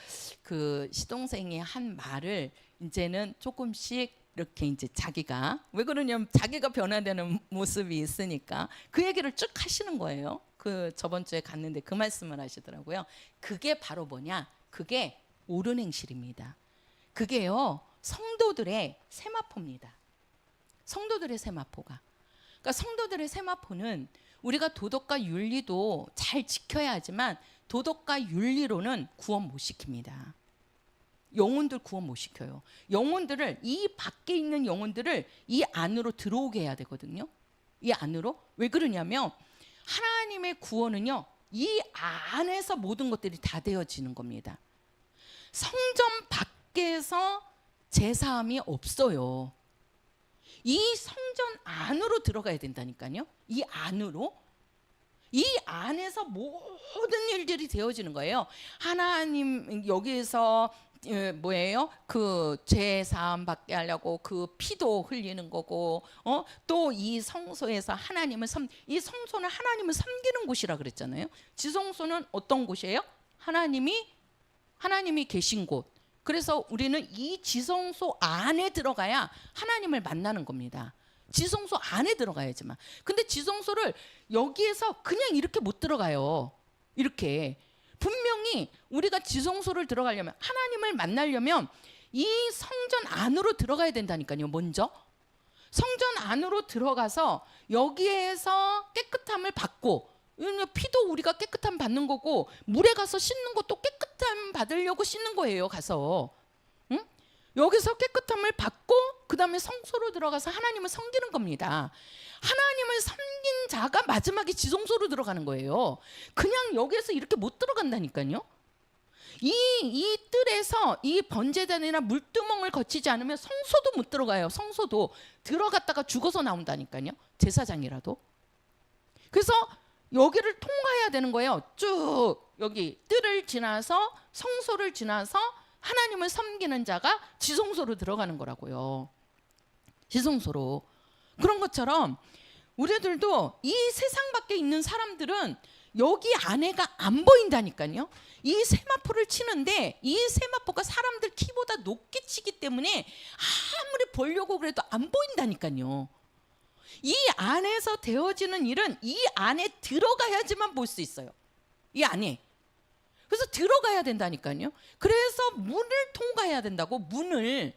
그 시동생이 한 말을 이제는 조금씩 이렇게 이제 자기가, 왜 그러냐면 자기가 변화되는 모습이 있으니까 그 얘기를 쭉 하시는 거예요. 그 저번 주에 갔는데 그 말씀을 하시더라고요. 그게 바로 뭐냐? 그게 옳은 행실입니다. 그게요, 성도들의 세마포입니다. 성도들의 세마포가. 그러니까 성도들의 세마포는 우리가 도덕과 윤리도 잘 지켜야 하지만 도덕과 윤리로는 구원 못 시킵니다. 영혼들 구원 못 시켜요. 영혼들을, 이 밖에 있는 영혼들을 이 안으로 들어오게 해야 되거든요. 이 안으로. 왜 그러냐면 하나님의 구원은요, 이 안에서 모든 것들이 다 되어지는 겁니다. 성전 밖에서 제사함이 없어요. 이 성전 안으로 들어가야 된다니까요. 이 안으로. 이 안에서 모든 일들이 되어지는 거예요. 하나님 여기에서 뭐예요? 그 죄 사함 받게 하려고 그 피도 흘리는 거고, 또 이 성소에서 이 성소는 하나님을 섬기는 곳이라 그랬잖아요. 지성소는 어떤 곳이에요? 하나님이 계신 곳. 그래서 우리는 이 지성소 안에 들어가야 하나님을 만나는 겁니다. 지성소 안에 들어가야지만. 근데 지성소를 여기에서 그냥 이렇게 못 들어가요. 이렇게. 분명히 우리가 지성소를 들어가려면, 하나님을 만나려면 이 성전 안으로 들어가야 된다니까요. 먼저 성전 안으로 들어가서 여기에서 깨끗함을 받고, 피도 우리가 깨끗함 받는 거고, 물에 가서 씻는 것도 깨끗함 받으려고 씻는 거예요. 가서 여기서 깨끗함을 받고 그 다음에 성소로 들어가서 하나님을 섬기는 겁니다. 하나님을 섬긴 자가 마지막에 지성소로 들어가는 거예요. 그냥 여기에서 이렇게 못 들어간다니까요. 이 뜰에서 이 번제단이나 물두멍을 거치지 않으면 성소도 못 들어가요. 성소도 들어갔다가 죽어서 나온다니까요. 제사장이라도. 그래서 여기를 통과해야 되는 거예요. 쭉 여기 뜰을 지나서 성소를 지나서 하나님을 섬기는 자가 지성소로 들어가는 거라고요. 지성소로. 그런 것처럼 우리들도 이 세상 밖에 있는 사람들은 여기 안에가 안 보인다니까요. 이 세마포를 치는데 이 세마포가 사람들 키보다 높게 치기 때문에 아무리 보려고 그래도 안 보인다니까요. 이 안에서 되어지는 일은 이 안에 들어가야지만 볼 수 있어요. 이 안에. 그래서 들어가야 된다니까요. 그래서 문을 통과해야 된다고. 문을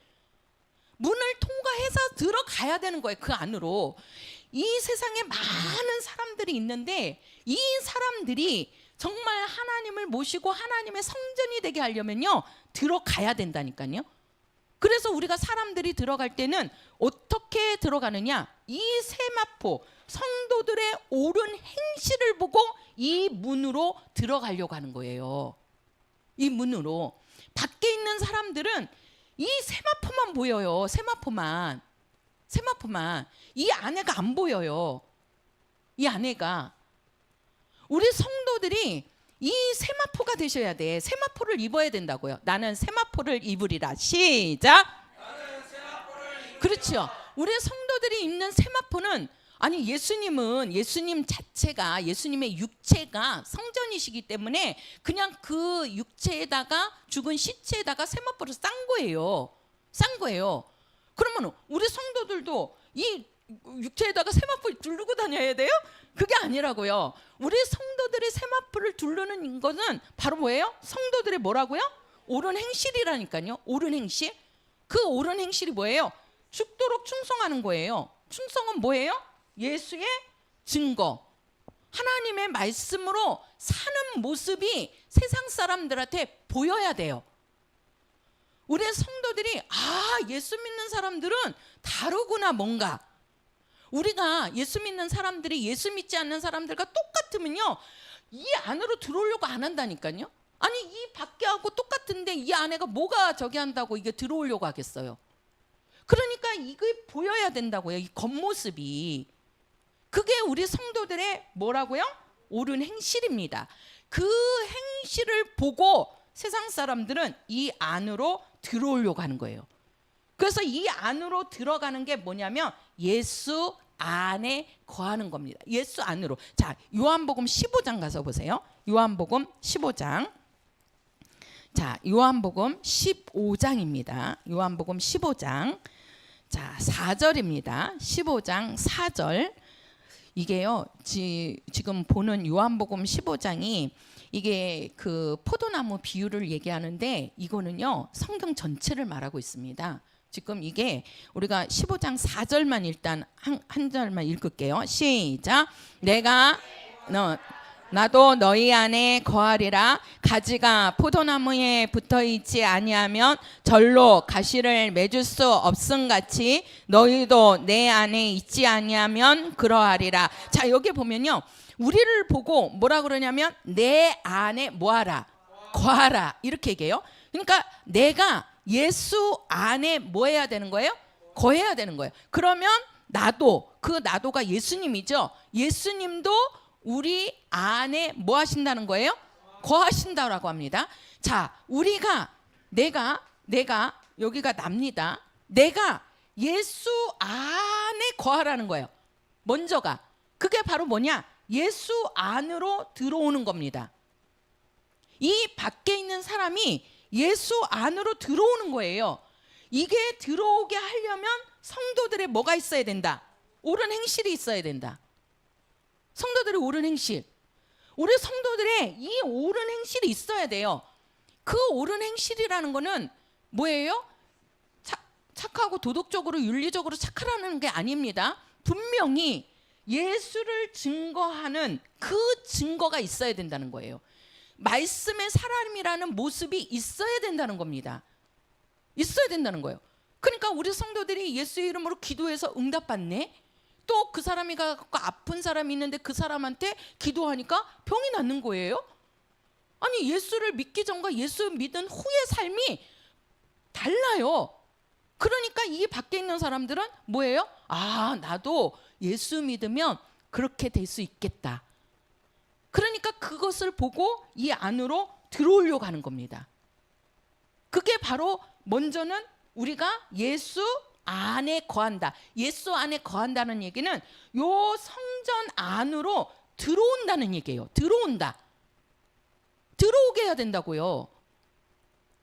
통과해서 들어가야 되는 거예요. 그 안으로. 이 세상에 많은 사람들이 있는데 이 사람들이 정말 하나님을 모시고 하나님의 성전이 되게 하려면요, 들어가야 된다니까요. 그래서 우리가 사람들이 들어갈 때는 어떻게 들어가느냐, 이 세마포 성도들의 옳은 행실을 보고 이 문으로 들어가려고 하는 거예요. 이 문으로. 밖에 있는 사람들은 이 세마포만 보여요. 세마포만. 이 안에가 안 보여요. 이 안에가. 우리 성도들이 이 세마포가 되셔야 돼. 세마포를 입어야 된다고요. 나는 세마포를 입으리라. 시작. 그렇죠. 우리 성도들이 입는 세마포는, 아니 예수님 자체가, 예수님의 육체가 성전이시기 때문에 그냥 그 육체에다가, 죽은 시체에다가 세마포를 싼 거예요. 그러면 우리 성도들도 이 육체에다가 세마포를 두르고 다녀야 돼요? 그게 아니라고요. 우리 성도들의 세마포를 두르는 것은 바로 뭐예요? 성도들의 뭐라고요? 옳은 행실이라니까요. 옳은 행실. 그 옳은 행실이 뭐예요? 죽도록 충성하는 거예요. 충성은 뭐예요? 예수의 증거. 하나님의 말씀으로 사는 모습이 세상 사람들한테 보여야 돼요. 우리 성도들이, 예수 믿는 사람들은 다르구나, 뭔가. 우리가 예수 믿는 사람들이 예수 믿지 않는 사람들과 똑같으면요, 이 안으로 들어오려고 안 한다니까요. 아니, 이 밖에 하고 똑같은데 이 안에가 뭐가 저기 한다고 이게 들어오려고 하겠어요. 그러니까 이게 보여야 된다고요. 이 겉모습이. 그게 우리 성도들의 뭐라고요? 옳은 행실입니다. 그 행실을 보고 세상 사람들은 이 안으로 들어오려고 하는 거예요. 그래서 이 안으로 들어가는 게 뭐냐면 예수 안에 거하는 겁니다. 예수 안으로. 자, 요한복음 15장 가서 보세요. 요한복음 15장. 자, 요한복음 15장입니다. 요한복음 15장. 자, 4절입니다. 15장 4절. 이게요, 지금 보는 요한복음 15장이 이게 그 포도나무 비유를 얘기하는데 이거는요, 성경 전체를 말하고 있습니다. 지금 이게 우리가 15장 4절만 일단 한 절만 읽을게요. 시작. 나도 너희 안에 거하리라. 가지가 포도나무에 붙어 있지 아니하면 절로 가시를 맺을 수 없음같이 너희도 내 안에 있지 아니하면 그러하리라. 자, 여기 보면요, 우리를 보고 뭐라 그러냐면 내 안에 뭐하라? 거하라. 이렇게 얘기해요. 그러니까 내가 예수 안에 뭐 해야 되는 거예요? 거해야 되는 거예요. 그러면 나도, 그 나도가 예수님이죠. 예수님도 우리 안에 뭐 하신다는 거예요? 거하신다라고 합니다. 자, 우리가 내가 여기가 납니다. 내가 예수 안에 거하라는 거예요. 먼저가 그게 바로 뭐냐? 예수 안으로 들어오는 겁니다. 이 밖에 있는 사람이 예수 안으로 들어오는 거예요. 이게 들어오게 하려면 성도들의 뭐가 있어야 된다? 옳은 행실이 있어야 된다. 성도들의 옳은 행실. 우리 성도들의 이 옳은 행실이 있어야 돼요. 그 옳은 행실이라는 거는 뭐예요? 착하고 도덕적으로 윤리적으로 착하라는 게 아닙니다. 분명히 예수를 증거하는 그 증거가 있어야 된다는 거예요. 말씀의 사람이라는 모습이 있어야 된다는 겁니다. 있어야 된다는 거예요. 그러니까 우리 성도들이 예수의 이름으로 기도해서 응답받네. 또 그 사람이 갖고 아픈 사람이 있는데 그 사람한테 기도하니까 병이 낫는 거예요. 아니, 예수를 믿기 전과 예수 믿은 후의 삶이 달라요. 그러니까 이 밖에 있는 사람들은 뭐예요? 아, 나도 예수 믿으면 그렇게 될 수 있겠다. 그러니까 그것을 보고 이 안으로 들어오려고 하는 겁니다. 그게 바로 먼저는 우리가 예수 안에 거한다. 예수 안에 거한다는 얘기는 요 성전 안으로 들어온다는 얘기예요. 들어온다. 들어오게 해야 된다고요.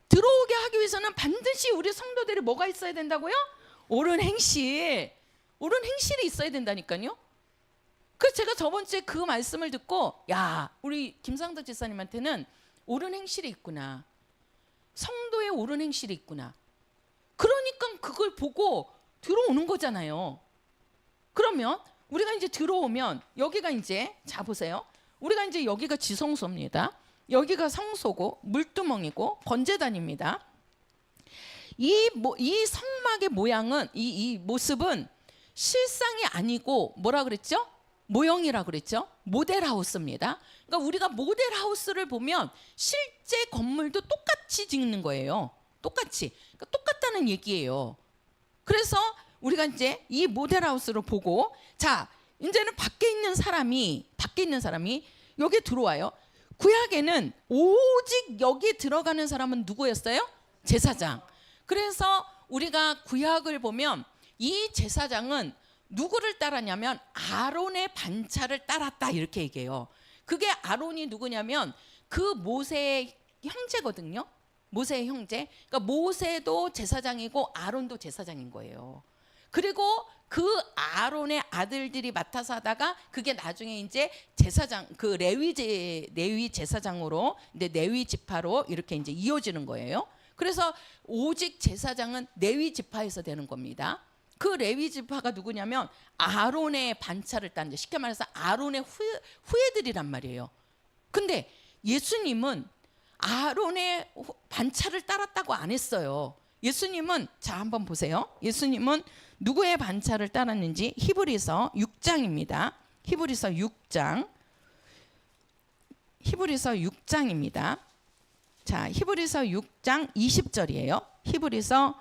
들어오게 하기 위해서는 반드시 우리 성도들이 뭐가 있어야 된다고요? 옳은 행실. 옳은 행실이 있어야 된다니까요. 그래서 제가 저번 주에 그 말씀을 듣고, 야, 우리 김상덕 지사님한테는 옳은 행실이 있구나. 성도의 옳은 행실이 있구나. 그러니까 그걸 보고 들어오는 거잖아요. 그러면 우리가 이제 들어오면 여기가 이제, 자 보세요. 우리가 이제 여기가 지성소입니다. 여기가 성소고 물두멍이고 번제단입니다. 이 성막의 모양은, 이 모습은 실상이 아니고 뭐라 그랬죠? 모형이라 그랬죠? 모델하우스입니다. 그러니까 우리가 모델하우스를 보면 실제 건물도 똑같이 짓는 거예요. 똑같이. 그러니까 똑같다는 얘기예요. 그래서 우리가 이제 이 모델하우스를 보고, 자, 이제는 밖에 있는 사람이 여기 들어와요. 구약에는 오직 여기 들어가는 사람은 누구였어요? 제사장. 그래서 우리가 구약을 보면 이 제사장은 누구를 따랐냐면 아론의 반차를 따랐다, 이렇게 얘기해요. 그게 아론이 누구냐면 그 모세의 형제거든요. 모세의 형제. 그러니까 모세도 제사장이고 아론도 제사장인 거예요. 그리고 그 아론의 아들들이 맡아서 하다가 그게 나중에 이제 제사장, 그 레위 제사장으로, 이제 레위 지파로 이렇게 이제 이어지는 거예요. 그래서 오직 제사장은 레위 지파에서 되는 겁니다. 그 레위 지파가 누구냐면 아론의 반차를 딴, 쉽게 말해서 아론의 후예들이란 말이에요. 근데 예수님은 아론의 반차를 따랐다고 안 했어요. 예수님은, 자 한번 보세요. 예수님은 누구의 반차를 따랐는지 히브리서 6장입니다. 히브리서 6장입니다. 자, 히브리서 6장 20절이에요. 히브리서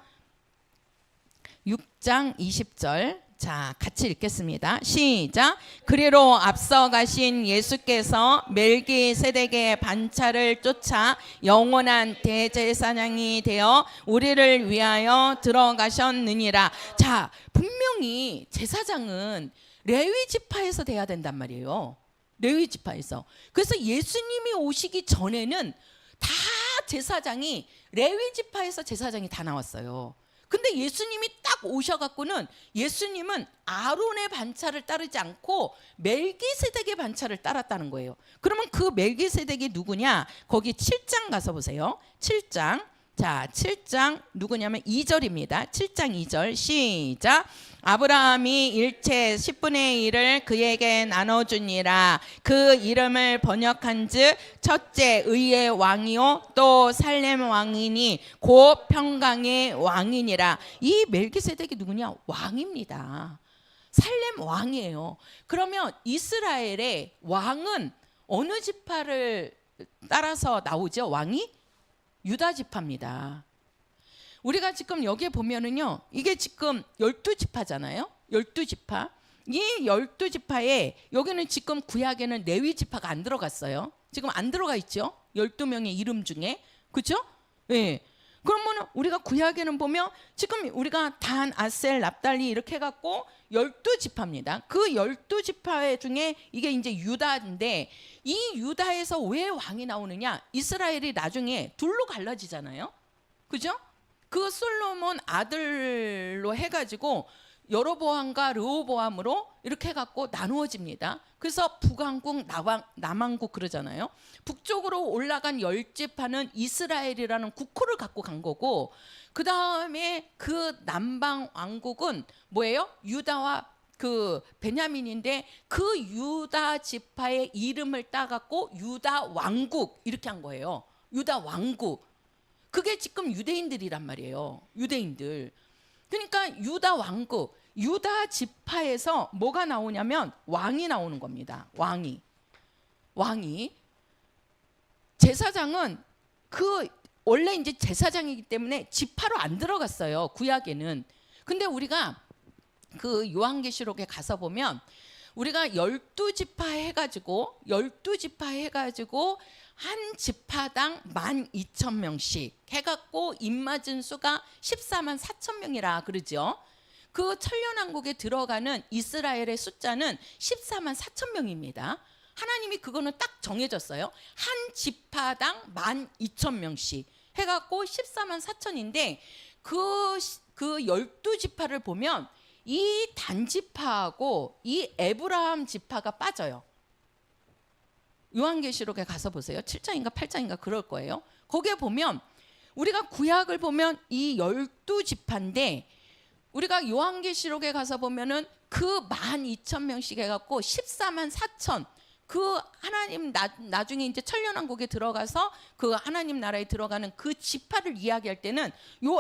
6장 20절. 자, 같이 읽겠습니다. 시작. 그리로 앞서가신 예수께서 멜기세덱의 반차를 쫓아 영원한 대제사장이 되어 우리를 위하여 들어가셨느니라. 자, 분명히 제사장은 레위 지파에서 돼야 된단 말이에요. 레위 지파에서. 그래서 예수님이 오시기 전에는 다 제사장이 레위 지파에서 제사장이 다 나왔어요. 근데 예수님이 딱 오셔갖고는 예수님은 아론의 반차를 따르지 않고 멜기세덱의 반차를 따랐다는 거예요. 그러면 그 멜기세덱이 누구냐? 거기 7장 가서 보세요. 7장. 자, 7장 누구냐면 2절입니다. 7장 2절 시작. 아브라함이 일체 10분의 1을 그에게 나눠주니라. 그 이름을 번역한즉 첫째 의의 왕이요 또 살렘 왕이니 곧 평강의 왕이니라. 이 멜기세덱이 누구냐? 왕입니다. 살렘 왕이에요. 그러면 이스라엘의 왕은 어느 지파를 따라서 나오죠? 왕이? 유다 지파입니다. 우리가 지금 여기에 보면은요, 이게 지금 12지파잖아요. 12지파. 이 12지파에 여기는 지금 구약에는 레위 지파가 안 들어갔어요. 지금 안 들어가 있죠. 12명의 이름 중에. 그렇죠? 예. 그러면 우리가 구약에는 보면 지금 우리가 단, 아셀, 납달리 이렇게 해갖고 12지파입니다. 그 12지파 중에 이게 이제 유다인데 이 유다에서 왜 왕이 나오느냐? 이스라엘이 나중에 둘로 갈라지잖아요. 그죠? 그 솔로몬 아들로 해가지고 여로보암과 르호보암으로 이렇게 해갖고 나누어집니다. 그래서 북왕국, 남왕국 그러잖아요. 북쪽으로 올라간 10지파는 이스라엘이라는 국호를 갖고 간 거고, 그 다음에 그 남방 왕국은 뭐예요? 유다와 그 베냐민인데 그 유다 지파의 이름을 따갖고 유다 왕국 이렇게 한 거예요. 유다 왕국. 그게 지금 유대인들이란 말이에요. 유대인들. 그러니까 유다 왕국, 유다 지파에서 뭐가 나오냐면 왕이 나오는 겁니다. 왕이. 제사장은 그 원래 이제 제사장이기 때문에 지파로 안 들어갔어요. 구약에는. 근데 우리가 그 요한계시록에 가서 보면 우리가 12지파 해가지고 한 지파당 12,000명씩 해갖고 입맞은 수가 14만 4천 명이라 그러죠. 그 천년왕국에 들어가는 이스라엘의 숫자는 14만 4천 명입니다. 하나님이 그거는 딱 정해졌어요. 한 지파당 12,000명씩 해갖고 14만 4천인데 그 12지파를 보면 이 단지파하고 이 에브라함 지파가 빠져요. 요한계시록에 가서 보세요. 7장인가 8장인가 그럴 거예요. 거기에 보면 우리가 구약을 보면 이 12지파인데 우리가 요한계시록에 가서 보면은 그 12,000명씩 해갖고 14만 4천 그 하나님 나중에 이제 천년왕국에 들어가서 그 하나님 나라에 들어가는 그 지파를 이야기할 때는 요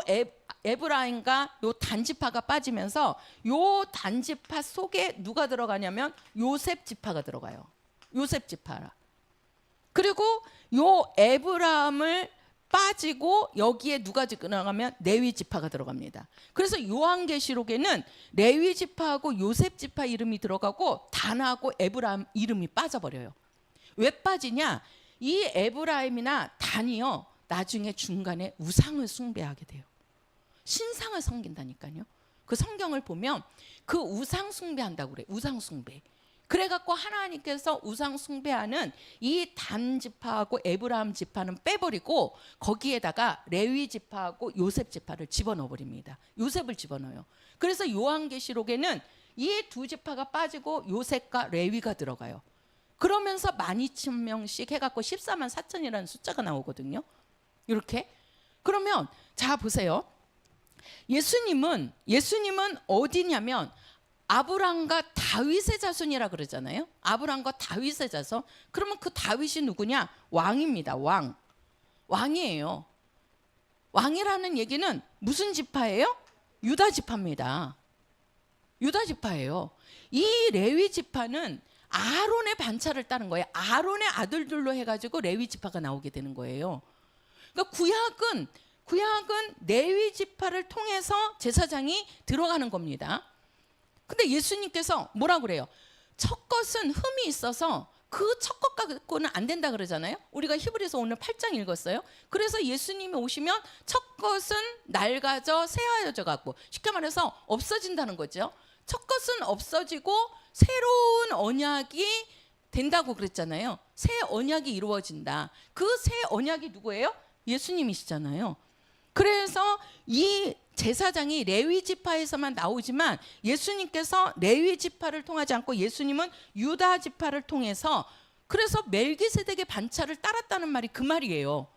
에브라임과 요 단지파가 빠지면서 요 단지파 속에 누가 들어가냐면 요셉 지파가 들어가요. 요셉 지파라. 그리고 요 에브라임을 빠지고 여기에 누가 들어가면 레위 지파가 들어갑니다. 그래서 요한계시록에는 레위 지파하고 요셉 지파 이름이 들어가고 단하고 에브라임 이름이 빠져버려요. 왜 빠지냐? 이 에브라임이나 단이요 나중에 중간에 우상을 숭배하게 돼요. 신상을 섬긴다니까요. 그 성경을 보면 그 우상 숭배한다고 그래요. 우상 숭배. 그래갖고 하나님께서 우상 숭배하는 이 단 지파하고 에브라임 지파는 빼버리고 거기에다가 레위 지파하고 요셉 지파를 집어넣어 버립니다. 요셉을 집어넣어요. 그래서 요한계시록에는 이 두 지파가 빠지고 요셉과 레위가 들어가요. 그러면서 12,000명씩 해갖고 14만 4천이라는 숫자가 나오거든요. 이렇게. 그러면 자 보세요. 예수님은 어디냐면 아브람과 다윗의 자손이라 그러잖아요. 아브람과 다윗의 자손. 그러면 그 다윗이 누구냐? 왕입니다. 왕이에요. 왕이라는 얘기는 무슨 지파예요? 유다 지파입니다. 유다 지파예요. 이 레위 지파는 아론의 반차를 따른 거예요. 아론의 아들들로 해가지고 레위 지파가 나오게 되는 거예요. 그러니까 구약은 레위 지파를 통해서 제사장이 들어가는 겁니다. 근데 예수님께서 뭐라 그래요? 첫 것은 흠이 있어서 그 첫 것 갖고는 안 된다 그러잖아요. 우리가 히브리서 오늘 8장 읽었어요. 그래서 예수님이 오시면 첫 것은 낡아져 새하여져 갖고, 쉽게 말해서 없어진다는 거죠. 첫 것은 없어지고 새로운 언약이 된다고 그랬잖아요. 새 언약이 이루어진다. 그 새 언약이 누구예요? 예수님이시잖아요. 그래서 이 제사장이 레위 지파에서만 나오지만 예수님께서 레위 지파를 통하지 않고 예수님은 유다 지파를 통해서, 그래서 멜기세덱의 반차를 따랐다는 말이 그 말이에요.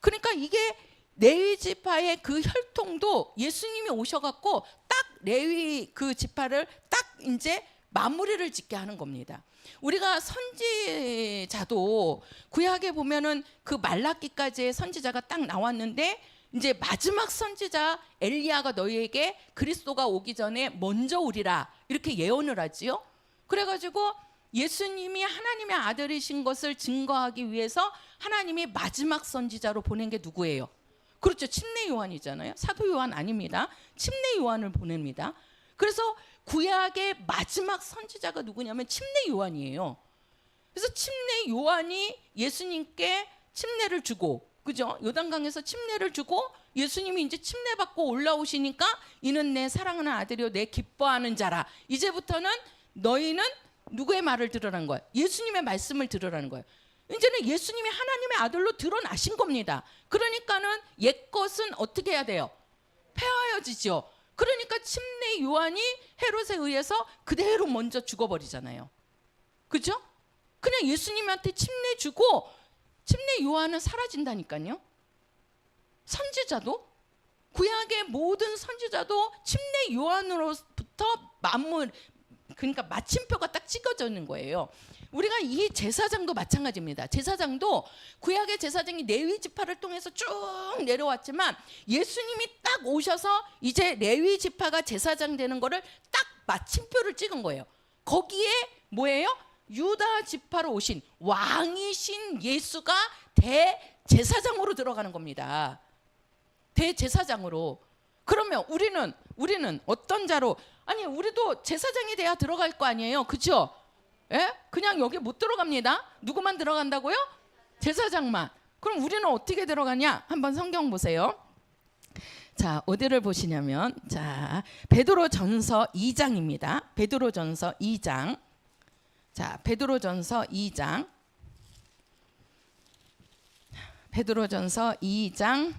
그러니까 이게 레위 지파의 그 혈통도 예수님이 오셔갖고 딱 레위 그 지파를 딱 이제 마무리를 짓게 하는 겁니다. 우리가 선지자도 구약에 보면은 그 말라기까지의 선지자가 딱 나왔는데, 이제 마지막 선지자 엘리야가 너희에게 그리스도가 오기 전에 먼저 오리라 이렇게 예언을 하지요. 그래가지고 예수님이 하나님의 아들이신 것을 증거하기 위해서 하나님이 마지막 선지자로 보낸 게 누구예요? 그렇죠, 침례 요한이잖아요. 사도 요한 아닙니다. 침례 요한을 보냅니다. 그래서 구약의 마지막 선지자가 누구냐면 침례 요한이에요. 그래서 침례 요한이 예수님께 침례를 주고, 그죠? 요단강에서 침례를 주고 예수님이 이제 침례 받고 올라오시니까 이는 내 사랑하는 아들이요 내 기뻐하는 자라. 이제부터는 너희는 누구의 말을 들으라는 거예요? 예수님의 말씀을 들으라는 거예요. 이제는 예수님이 하나님의 아들로 드러나신 겁니다. 그러니까는 옛 것은 어떻게 해야 돼요? 폐하여지죠. 그러니까 침례 요한이 헤롯에 의해서 그대로 먼저 죽어버리잖아요. 그죠? 그냥 예수님한테 침례 주고 침례 요한은 사라진다니까요. 선지자도, 구약의 모든 선지자도 침례 요한으로부터 그러니까 마침표가 딱 찍어지는 거예요. 우리가 이 제사장도 마찬가지입니다. 제사장도 구약의 제사장이 레위 지파를 통해서 쭉 내려왔지만 예수님이 딱 오셔서 이제 레위 지파가 제사장 되는 거를 딱 마침표를 찍은 거예요. 거기에 뭐예요? 유다 지파로 오신 왕이신 예수가 대제사장으로 들어가는 겁니다. 대제사장으로. 그러면 우리는 어떤 자로, 아니 우리도 제사장이 돼야 들어갈 거 아니에요. 그렇죠? 예? 그냥 여기 못 들어갑니다. 누구만 들어간다고요? 제사장만. 그럼 우리는 어떻게 들어가냐? 한번 성경 보세요. 자, 어디를 보시냐면, 자, 베드로전서 2장입니다. 베드로전서 2장. 자, 베드로전서 2장. 베드로전서 2장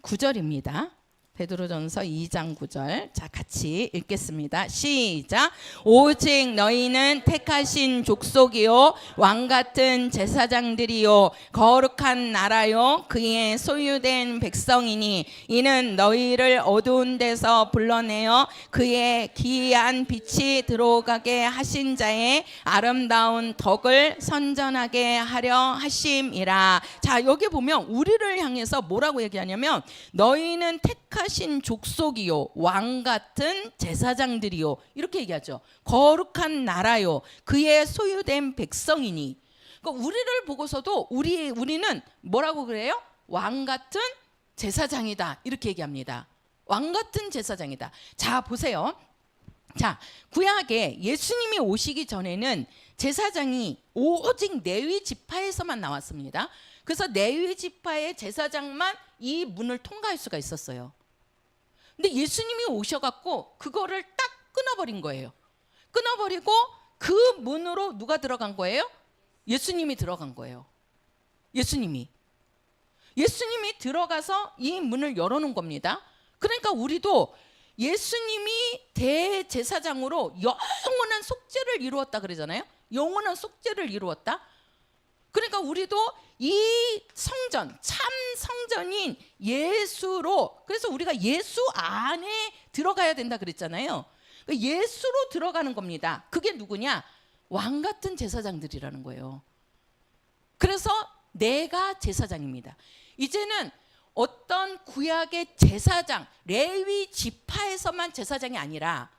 9절입니다. 베드로전서 2장 9절. 자, 같이 읽겠습니다. 시작. 오직 너희는 택하신 족속이요 왕 같은 제사장들이요 거룩한 나라요 그의 소유된 백성이니 이는 너희를 어두운 데서 불러내어 그의 기이한 빛이 들어가게 하신 자의 아름다운 덕을 선전하게 하려 하심이라. 자, 여기 보면 우리를 향해서 뭐라고 얘기하냐면 너희는 택하신 족속이요 왕 같은 제사장들이요 이렇게 얘기하죠. 거룩한 나라요 그의 소유된 백성이니. 그러니까 우리를 보고서도 우리는 뭐라고 그래요? 왕 같은 제사장이다 이렇게 얘기합니다. 왕 같은 제사장이다. 자, 보세요. 자, 구약에 예수님이 오시기 전에는 제사장이 오직 레위 지파에서만 나왔습니다. 그래서 레위 지파의 제사장만 이 문을 통과할 수가 있었어요. 근데 예수님이 오셔갖고 그거를 딱 끊어버린 거예요. 끊어버리고 그 문으로 누가 들어간 거예요? 예수님이 들어간 거예요. 예수님이 들어가서 이 문을 열어놓은 겁니다. 그러니까 우리도 예수님이 대제사장으로 영원한 속죄를 이루었다 그러잖아요. 영원한 속죄를 이루었다. 그러니까 우리도 이 성전, 참 성전인 예수로, 그래서 우리가 예수 안에 들어가야 된다 그랬잖아요. 예수로 들어가는 겁니다. 그게 누구냐? 왕 같은 제사장들이라는 거예요. 그래서 내가 제사장입니다. 이제는 어떤 구약의 제사장, 레위 지파에서만 제사장이 아니라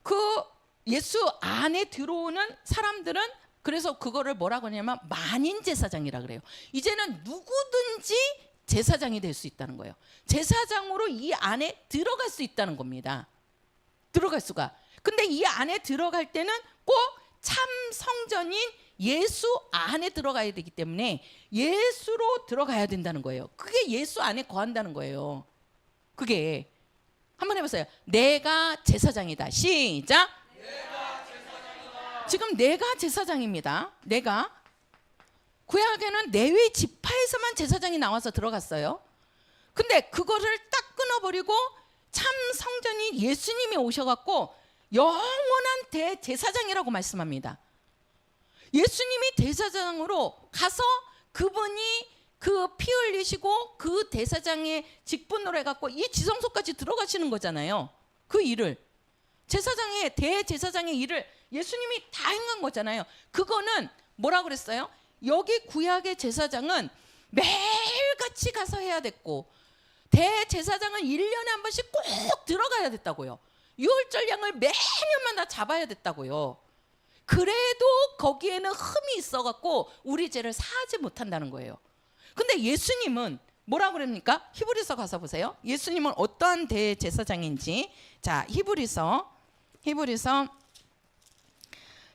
그 예수 안에 들어오는 사람들은, 그래서 그거를 뭐라고 하냐면 만인 제사장이라 그래요. 이제는 누구든지 제사장이 될 수 있다는 거예요. 제사장으로 이 안에 들어갈 수 있다는 겁니다. 들어갈 수가. 근데 이 안에 들어갈 때는 꼭 참 성전인 예수 안에 들어가야 되기 때문에 예수로 들어가야 된다는 거예요. 그게 예수 안에 거한다는 거예요. 그게 한번 해보세요. 내가 제사장이다. 시작. 내가 제사장이다. 지금 내가 제사장입니다. 내가 구약에는 레위 지파에서만 제사장이 나와서 들어갔어요. 근데 그거를 딱 끊어버리고 참 성전인 예수님이 오셔갖고 영원한 대제사장이라고 말씀합니다. 예수님이 대제사장으로 가서 그분이 그 피 흘리시고 그 대제사장의 직분으로 해갖고 이 지성소까지 들어가시는 거잖아요. 그 일을 제사장의 대제사장의 일을 예수님이 다 행한 거잖아요. 그거는 뭐라 그랬어요? 여기 구약의 제사장은 매일같이 가서 해야 됐고 대제사장은 1년에 한 번씩 꼭 들어가야 됐다고요. 유월절량을 매년마다 잡아야 됐다고요. 그래도 거기에는 흠이 있어갖고 우리 죄를 사하지 못한다는 거예요. 근데 예수님은 뭐라고 그럽니까? 히브리서 가서 보세요. 예수님은 어떠한 대제사장인지. 자, 히브리서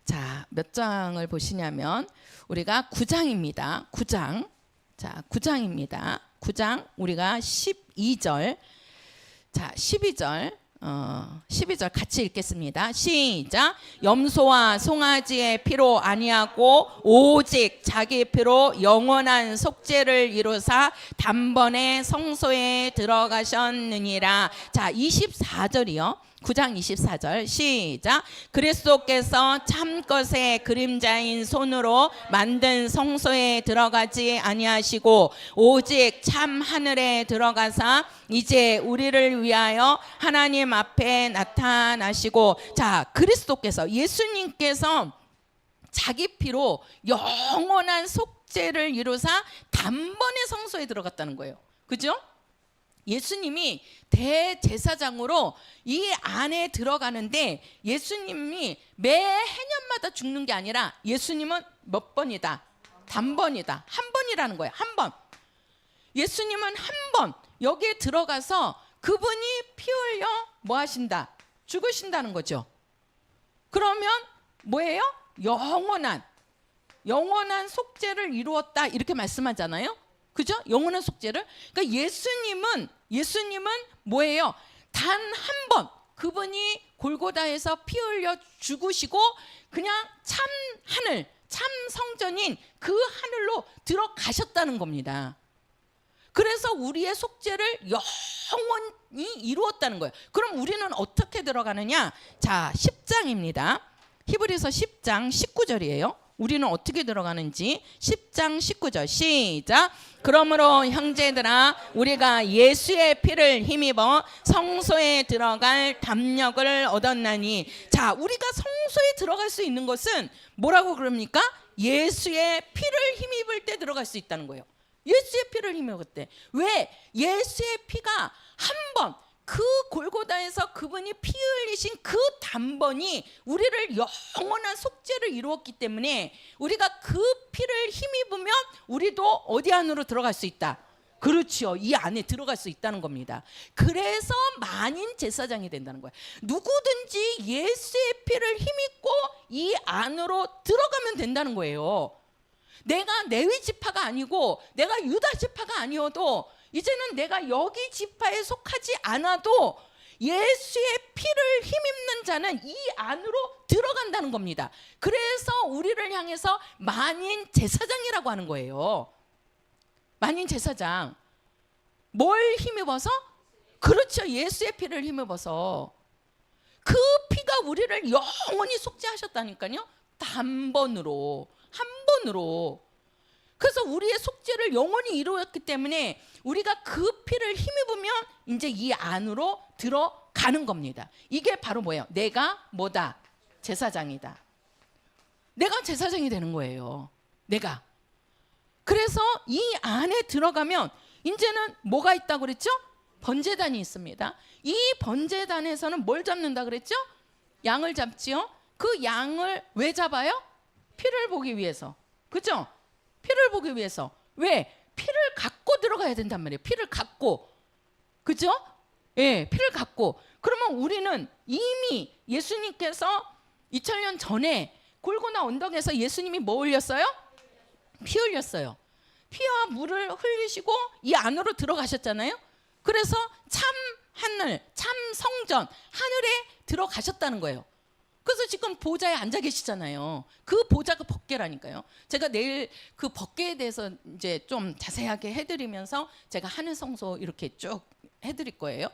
자, 몇 장을 보시냐면 우리가 9장입니다. 9장. 자, 9장입니다. 9장 우리가 12절. 자, 12절 같이 읽겠습니다. 시작. 염소와 송아지의 피로 아니하고 오직 자기 피로 영원한 속죄를 이루사 단번에 성소에 들어가셨느니라. 자, 24절이요. 9장 24절 시작. 그리스도께서 참것의 그림자인 손으로 만든 성소에 들어가지 아니하시고 오직 참 하늘에 들어가사 이제 우리를 위하여 하나님 앞에 나타나시고. 자, 그리스도께서 예수님께서 자기 피로 영원한 속죄를 이루사 단번에 성소에 들어갔다는 거예요. 그죠? 예수님이 대제사장으로 이 안에 들어가는데 예수님이 매 해년마다 죽는 게 아니라 예수님은 몇 번이다? 단번이다. 한 번이라는 거예요. 한 번. 예수님은 한 번 여기에 들어가서 그분이 피 흘려 뭐 하신다? 죽으신다는 거죠. 그러면 뭐예요? 영원한 속죄를 이루었다 이렇게 말씀하잖아요. 그죠? 영원한 속죄를. 그러니까 예수님은 뭐예요? 단 한 번 그분이 골고다에서 피 흘려 죽으시고 그냥 참 하늘, 참 성전인 그 하늘로 들어가셨다는 겁니다. 그래서 우리의 속죄를 영원히 이루었다는 거예요. 그럼 우리는 어떻게 들어가느냐? 자, 10장입니다. 히브리서 10장 19절이에요. 우리는 어떻게 들어가는지 10장 19절 시작. 그러므로 형제들아 우리가 예수의 피를 힘입어 성소에 들어갈 담력을 얻었나니. 자, 우리가 성소에 들어갈 수 있는 것은 뭐라고 그럽니까? 예수의 피를 힘입을 때 들어갈 수 있다는 거예요. 예수의 피를 힘입을 때. 왜? 예수의 피가 한 번 그 골고다에서 그분이 피 흘리신 그 단번이 우리를 영원한 속죄를 이루었기 때문에 우리가 그 피를 힘입으면 우리도 어디 안으로 들어갈 수 있다. 그렇죠. 이 안에 들어갈 수 있다는 겁니다. 그래서 만인 제사장이 된다는 거예요. 누구든지 예수의 피를 힘입고 이 안으로 들어가면 된다는 거예요. 내가 레위 지파가 아니고 내가 유다 지파가 아니어도 이제는 내가 여기 지파에 속하지 않아도 예수의 피를 힘입는 자는 이 안으로 들어간다는 겁니다. 그래서 우리를 향해서 만인 제사장이라고 하는 거예요. 만인 제사장. 뭘 힘입어서? 그렇죠. 예수의 피를 힘입어서. 그 피가 우리를 영원히 속죄하셨다니까요. 단번으로, 한 번으로. 그래서 우리의 속죄를 영원히 이루었기 때문에 우리가 그 피를 힘입으면 이제 이 안으로 들어가는 겁니다. 이게 바로 뭐예요? 내가 뭐다? 제사장이다. 내가 제사장이 되는 거예요. 내가. 그래서 이 안에 들어가면 이제는 뭐가 있다고 그랬죠? 번제단이 있습니다. 이 번제단에서는 뭘 잡는다 그랬죠? 양을 잡지요. 그 양을 왜 잡아요? 피를 보기 위해서. 그죠? 피를 보기 위해서. 왜? 피를 갖고 들어가야 된단 말이에요. 피를 갖고. 그죠? 예, 피를 갖고. 그러면 우리는 이미 예수님께서 2000년 전에 골고나 언덕에서 예수님이 뭐 흘렸어요? 피 흘렸어요. 피와 물을 흘리시고 이 안으로 들어가셨잖아요. 그래서 참 하늘, 참 성전, 하늘에 들어가셨다는 거예요. 그래서 지금 보좌에 앉아 계시잖아요. 그 보좌가 법궤라니까요. 제가 내일 그 법궤에 대해서 이제 좀 자세하게 해드리면서 제가 하늘 성소 이렇게 쭉 해드릴 거예요.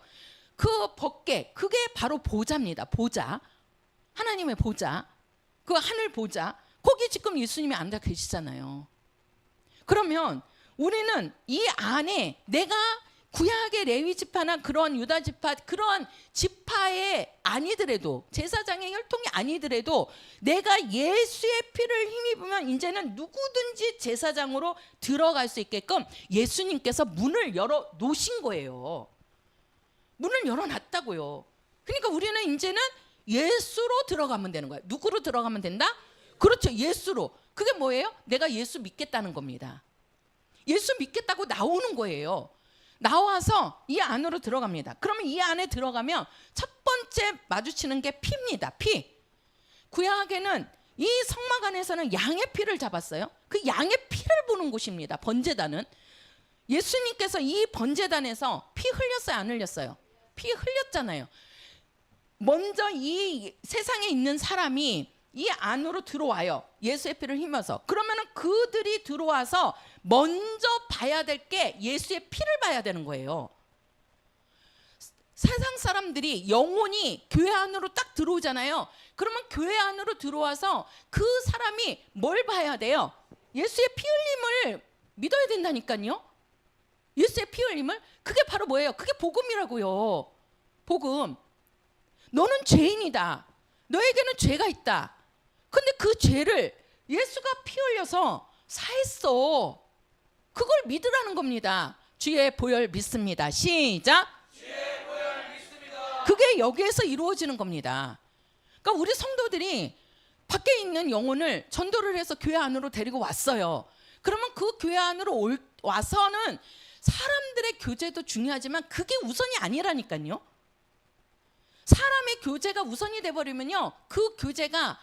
그 법궤, 그게 바로 보좌입니다. 보좌, 하나님의 보좌, 그 하늘 보좌, 거기 지금 예수님이 앉아 계시잖아요. 그러면 우리는 이 안에 내가 구약의 레위 지파나 그런 유다 지파, 그런 지파에 아니더라도, 제사장의 혈통이 아니더라도 내가 예수의 피를 힘입으면 이제는 누구든지 제사장으로 들어갈 수 있게끔 예수님께서 문을 열어 놓으신 거예요. 문을 열어 놨다고요. 그러니까 우리는 이제는 예수로 들어가면 되는 거예요. 누구로 들어가면 된다? 그렇죠, 예수로. 그게 뭐예요? 내가 예수 믿겠다는 겁니다. 예수 믿겠다고 나오는 거예요. 나와서 이 안으로 들어갑니다. 그러면 이 안에 들어가면 첫 번째 마주치는 게 피입니다. 피. 구약에는 이 성막 안에서는 양의 피를 잡았어요. 그 양의 피를 보는 곳입니다. 번제단은. 예수님께서 이 번제단에서 피 흘렸어요, 안 흘렸어요? 피 흘렸잖아요. 먼저 이 세상에 있는 사람이 이 안으로 들어와요. 예수의 피를 힘입어서. 그러면은 그들이 들어와서 먼저 봐야 될 게 예수의 피를 봐야 되는 거예요. 세상 사람들이 영혼이 교회 안으로 딱 들어오잖아요. 그러면 교회 안으로 들어와서 그 사람이 뭘 봐야 돼요? 예수의 피 흘림을 믿어야 된다니까요. 예수의 피 흘림을. 그게 바로 뭐예요? 그게 복음이라고요. 복음. 너는 죄인이다. 너에게는 죄가 있다. 근데 그 죄를 예수가 피 흘려서 사했어. 그걸 믿으라는 겁니다. 주의 보혈 믿습니다. 시작. 주의 보혈 믿습니다. 그게 여기에서 이루어지는 겁니다. 그러니까 우리 성도들이 밖에 있는 영혼을 전도를 해서 교회 안으로 데리고 왔어요. 그러면 그 교회 안으로 와서는 사람들의 교제도 중요하지만 그게 우선이 아니라니까요. 사람의 교제가 우선이 돼버리면요, 그 교제가,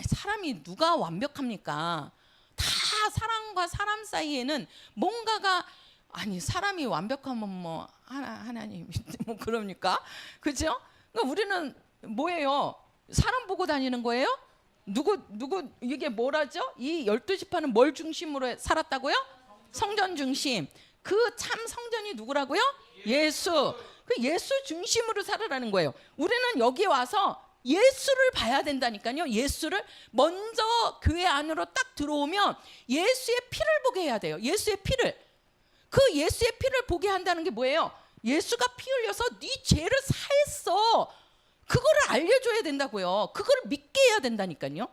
사람이 누가 완벽합니까? 다 사람과 사람 사이에는 뭔가가, 아니 사람이 완벽하면 뭐 하나님 뭐 그럽니까? 그렇죠? 그러니까 우리는 뭐예요? 사람 보고 다니는 거예요? 누구 이게 뭐라죠? 이 12지파는 뭘 중심으로 살았다고요? 성전 중심. 그 참 성전이 누구라고요? 예수. 그 예수 중심으로 살아라는 거예요. 우리는 여기 와서 예수를 봐야 된다니까요. 예수를 먼저 교회 안으로 딱 들어오면 예수의 피를 보게 해야 돼요. 예수의 피를. 그 예수의 피를 보게 한다는 게 뭐예요? 예수가 피 흘려서 네 죄를 사했어. 그거를 알려줘야 된다고요. 그거를 믿게 해야 된다니까요.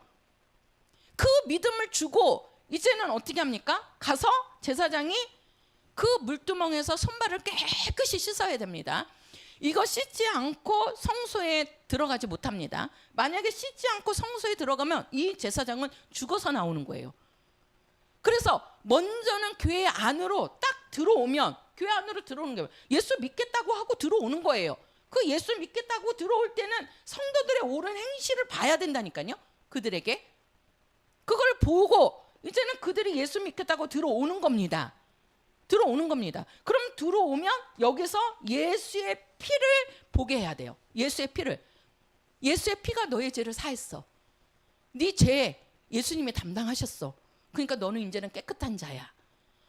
그 믿음을 주고 이제는 어떻게 합니까? 가서 제사장이 그 물두멍에서 손발을 깨끗이 씻어야 됩니다. 이거 씻지 않고 성소에 들어가지 못합니다. 만약에 씻지 않고 성소에 들어가면 이 제사장은 죽어서 나오는 거예요. 그래서 먼저는 교회 안으로 딱 들어오면, 교회 안으로 들어오는 거예요. 예수 믿겠다고 하고 들어오는 거예요. 그 예수 믿겠다고 들어올 때는 성도들의 옳은 행실을 봐야 된다니까요. 그들에게. 그걸 보고 이제는 그들이 예수 믿겠다고 들어오는 겁니다. 들어오는 겁니다. 그럼 들어오면 여기서 예수의 피를 보게 해야 돼요. 예수의 피를. 예수의 피가 너의 죄를 사했어. 네 죄 예수님이 담당하셨어. 그러니까 너는 이제는 깨끗한 자야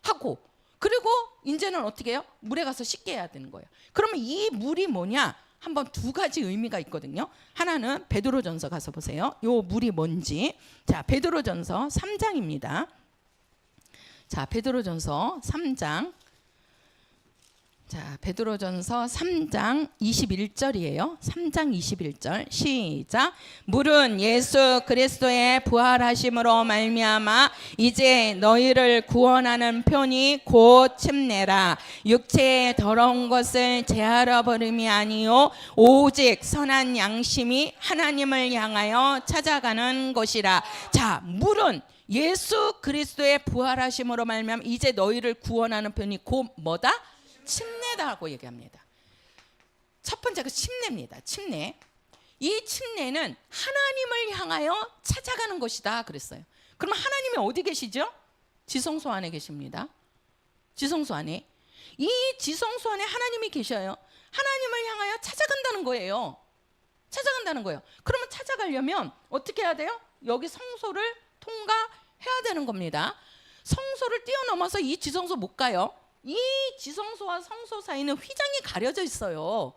하고, 그리고 이제는 어떻게 해요? 물에 가서 씻게 해야 되는 거예요. 그러면 이 물이 뭐냐? 한번 두 가지 의미가 있거든요. 하나는 베드로전서 가서 보세요. 요 물이 뭔지. 자, 베드로전서 3장입니다. 자, 베드로전서 3장. 자, 베드로전서 3장 21절이에요. 3장 21절 시작. 물은 예수 그리스도의 부활하심으로 말미암아 이제 너희를 구원하는 편이 곧 침례라. 육체의 더러운 것을 제하려 버림이 아니요 오직 선한 양심이 하나님을 향하여 찾아가는 것이라. 자, 물은 예수 그리스도의 부활하심으로 말미암아 이제 너희를 구원하는 편이 곧 뭐다? 침례다라고 얘기합니다. 첫 번째가 침례입니다. 침례. 이 침례는 하나님을 향하여 찾아가는 것이다 그랬어요. 그러면 하나님이 어디 계시죠? 지성소 안에 계십니다. 지성소 안에. 이 지성소 안에 하나님이 계셔요. 하나님을 향하여 찾아간다는 거예요. 찾아간다는 거예요. 그러면 찾아가려면 어떻게 해야 돼요? 여기 성소를 통과해야 되는 겁니다. 성소를 뛰어넘어서 이 지성소 못 가요. 이 지성소와 성소 사이는 휘장이 가려져 있어요.